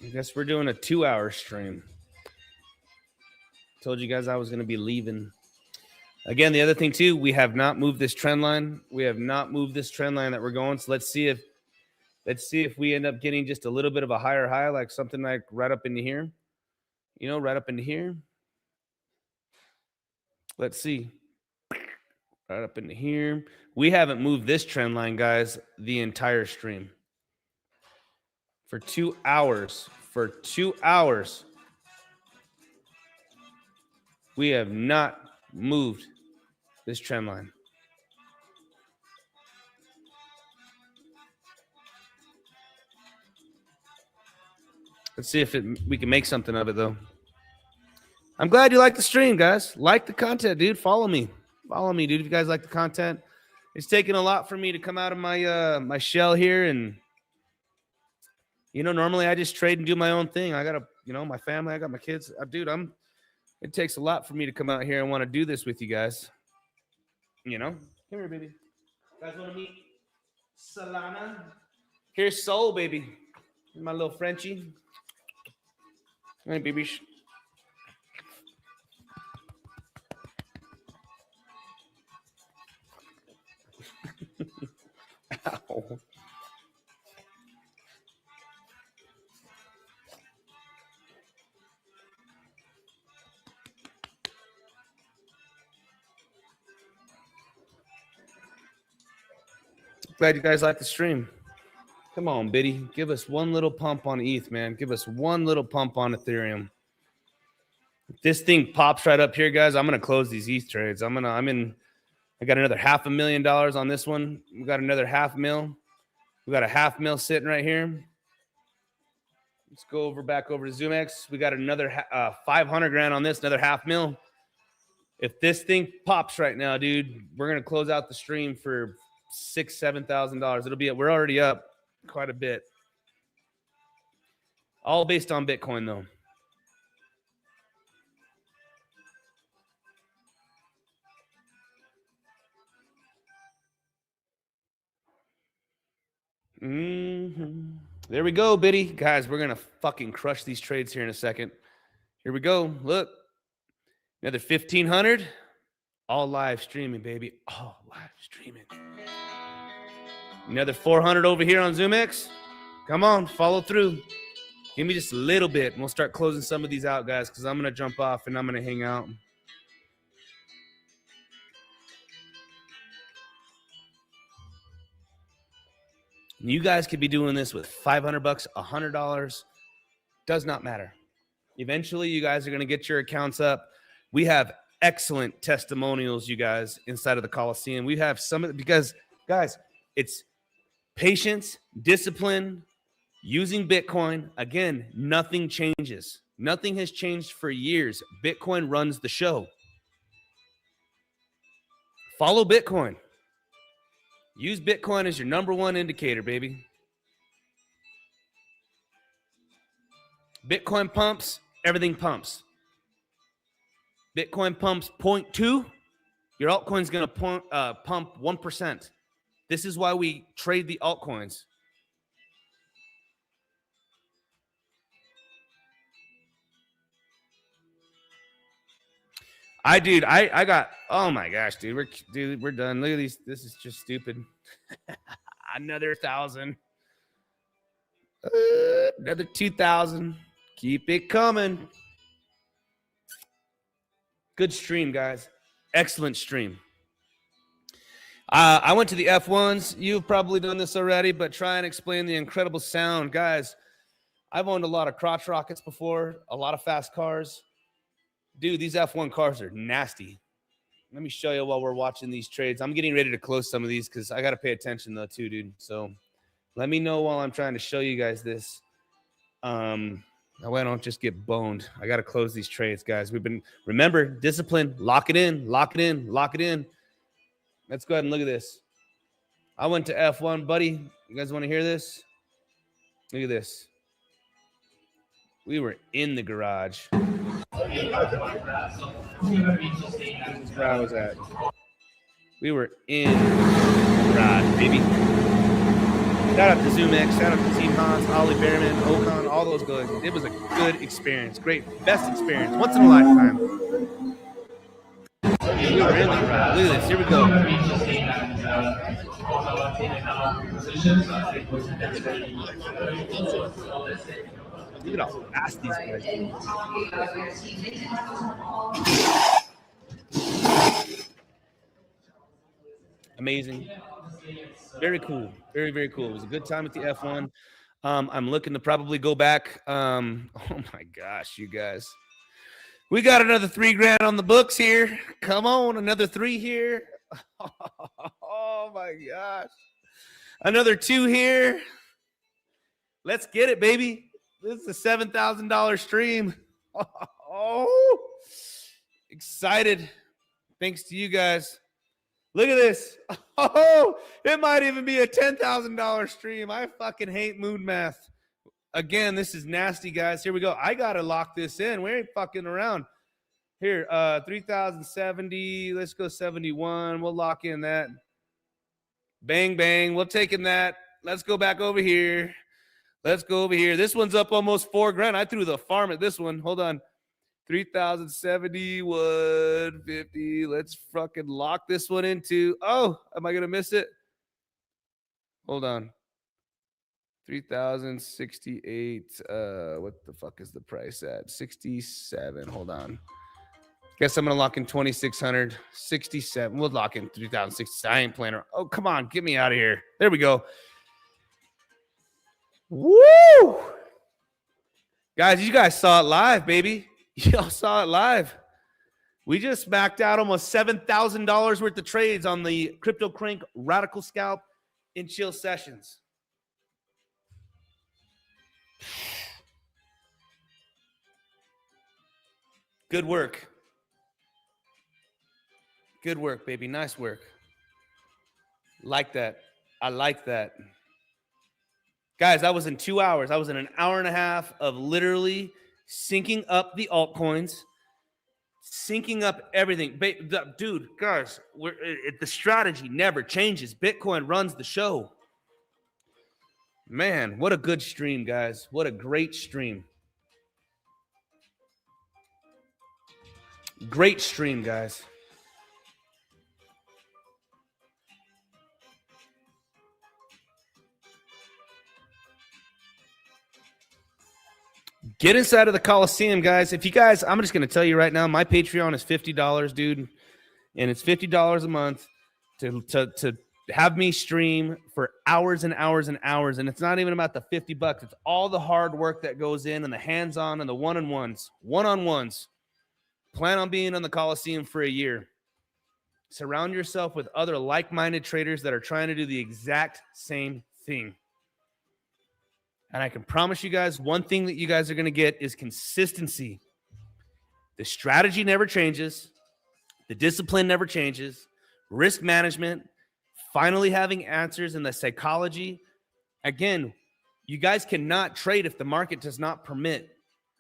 I guess we're doing a 2-hour stream. Told you guys I was going to be leaving. Again, the other thing too, we have not moved this trend line. We have not moved this trend line that we're going. So let's see if we end up getting just a little bit of a higher high, like something like right up into here. Right up into here. Let's see. Right up into here. We haven't moved this trend line, guys, the entire stream. For 2 hours. For 2 hours. We have not moved this trend line. Let's see if we can make something of it, though. I'm glad you like the stream, guys. Like the content, dude. Follow me. Follow me, dude. If you guys like the content. It's taken a lot for me to come out of my my shell here. And, normally I just trade and do my own thing. I got my family. I got my kids. Dude, it takes a lot for me to come out here and want to do this with you guys. Come here, baby. You guys want to meet Solana? Here's Soul, baby. My little Frenchie. All right, baby. Ow. Glad you guys like the stream. Come on, Biddy. Give us one little pump on ETH, man. Give us one little pump on Ethereum. If this thing pops right up here, guys, I'm gonna close these ETH trades. I got another $500,000 on this one. We got another $500,000. We got a $500,000 sitting right here. Let's go back over to zoomex. We got another 500 grand on this, another $500,000. If this thing pops right now, dude, we're gonna close out the stream for $6,000-$7,000. We're already up quite a bit. All based on Bitcoin, though. There we go, Biddy. Guys, we're gonna fucking crush these trades here in a second. Here we go. Look, another 1,500. All live streaming, baby. All live streaming. Another 400 over here on zoomex. Come on, follow through. Give me just a little bit, and we'll start closing some of these out, guys, because I'm gonna jump off and I'm gonna hang out. You guys could be doing this with $500, $100. Does not matter. Eventually, you guys are going to get your accounts up. We have excellent testimonials, you guys, inside of the Coliseum. We have some of it because, guys, it's patience, discipline, using Bitcoin. Again, nothing changes. Nothing has changed for years. Bitcoin runs the show. Follow Bitcoin. Use Bitcoin as your #1 indicator, baby. Bitcoin pumps, everything pumps. Bitcoin pumps 0.2, your altcoin's going to pump 1%. This is why we trade the altcoins. I got, oh my gosh, dude, we're done. Look at these. This is just stupid. Another 1,000. Another 2,000. Keep it coming. Good stream, guys. Excellent stream. I went to the F1s. You've probably done this already, but try and explain the incredible sound. Guys, I've owned a lot of crotch rockets before, a lot of fast cars. Dude, these F1 cars are nasty. Let me show you while we're watching these trades. I'm getting ready to close some of these because I got to pay attention, though, too, dude. So let me know while I'm trying to show you guys this. That way I don't just get boned. I got to close these trades, guys. Remember, discipline, lock it in, lock it in, lock it in. Let's go ahead and look at this. I went to F1, buddy. You guys want to hear this? Look at this. We were in the garage. This is where I was at. We were in the garage, baby. Shout out to zoomex, shout out to Team Hans, Ollie Behrman, Ocon, all those guys. It was a good experience. Great, best experience. Once in a lifetime. We were in the garage. Look at this. Here we go. Look at how fast these guys do. Amazing. Very cool. Very, very cool. It was a good time at the F1. I'm looking to probably go back. Oh my gosh, you guys. We got another $3,000 on the books here. Come on, another 3 here. Oh my gosh. Another 2 here. Let's get it, baby. This is a $7,000 stream. Oh, excited. Thanks to you guys. Look at this. Oh, it might even be a $10,000 stream. I fucking hate moon math. Again, this is nasty, guys. Here we go. I got to lock this in. We ain't fucking around. Here, 3,070. Let's go 71. We'll lock in that. Bang, bang. We'll take in that. Let's go back over here. Let's go over here. This one's up almost $4,000. I threw the farm at this one. Hold on. 3,070, 150. Let's fucking lock this one into. Oh, am I going to miss it? Hold on. 3,068. What the fuck is the price at? 67. Hold on. Guess I'm gonna lock in 2,600. 67. We'll lock in 3,060. I ain't playing around. Oh, come on, get me out of here. There we go. Woo! Guys, you guys saw it live, baby. Y'all saw it live. We just smacked out almost $7,000 worth of trades on the CryptoCrank Radical Scalp and Chill sessions. Good work. Good work, baby. Nice work. Like that. I like that. Guys, that was in 2 hours. I was in an hour and a half of literally syncing up the altcoins, syncing up everything. Dude, guys, the strategy never changes. Bitcoin runs the show. Man, what a good stream, guys. What a great stream. Great stream, guys. Get inside of the Coliseum, guys. If you guys, I'm just going to tell you right now, my Patreon is $50, dude. And it's $50 a month to have me stream for hours and hours and hours. And it's not even about the $50. It's all the hard work that goes in and the hands-on and the one-on-ones. Plan on being on the Coliseum for a year. Surround yourself with other like-minded traders that are trying to do the exact same thing. And I can promise you guys, one thing that you guys are going to get is consistency. The strategy never changes. The discipline never changes. Risk management, finally having answers in the psychology. Again, you guys cannot trade if the market does not permit.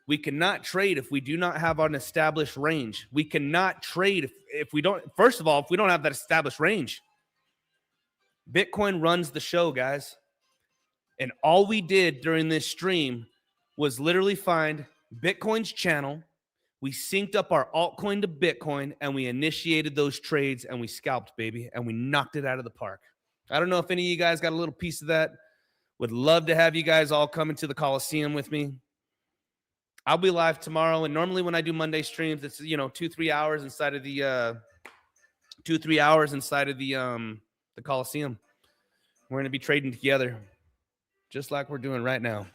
We cannot trade if we do not have an established range. We cannot trade if we don't, first of all, if we don't have that established range. Bitcoin runs the show, guys. And all we did during this stream was literally find Bitcoin's channel. We synced up our altcoin to Bitcoin and we initiated those trades and we scalped, baby, and we knocked it out of the park. I don't know if any of you guys got a little piece of that. Would love to have you guys all come into the Coliseum with me. I'll be live tomorrow. And normally when I do Monday streams, it's, 2-3 hours inside of the 2-3 hours inside of the Coliseum. We're going to be trading together just like we're doing right now.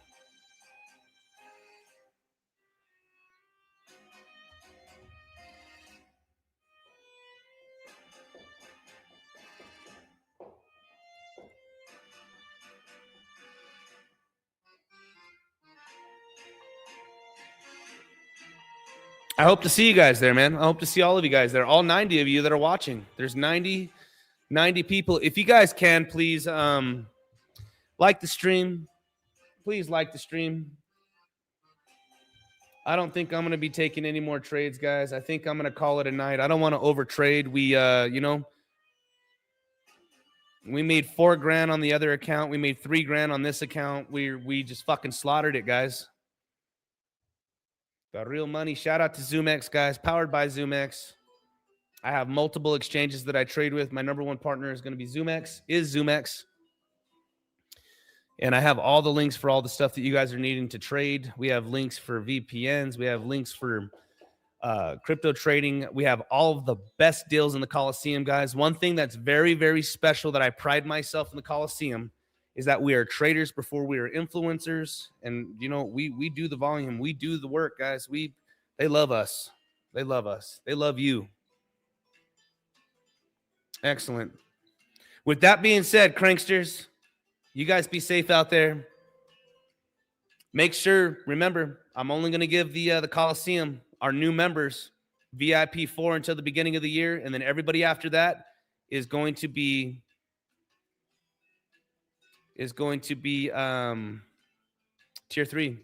I hope to see you guys there, man. I hope to see all of you guys there. All 90 of you that are watching. There's 90 people. If you guys can, please like the stream. Please like the stream. I don't think I'm going to be taking any more trades, guys. I think I'm going to call it a night. I don't want to overtrade. We, we made $4,000 on the other account. We made $3,000 on this account. We just fucking slaughtered it, guys. Got real money. Shout out to zoomex, guys. Powered by zoomex. I have multiple exchanges that I trade with. My number one partner is going to be zoomex. And I have all the links for all the stuff that you guys are needing to trade. We have links for VPNs. We have links for crypto trading. We have all of the best deals in the Coliseum, guys. One thing that's very, very special that I pride myself in the Coliseum is that we are traders before we are influencers. And, we do the volume. We do the work, guys. They love us. They love us. They love you. Excellent. With that being said, Cranksters, you guys be safe out there. Make sure, remember, I'm only going to give the Coliseum, our new members, VIP 4 until the beginning of the year. And then everybody after that is going to be tier 3.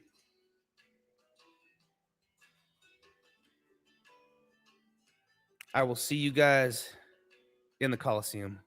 I will see you guys in the Coliseum.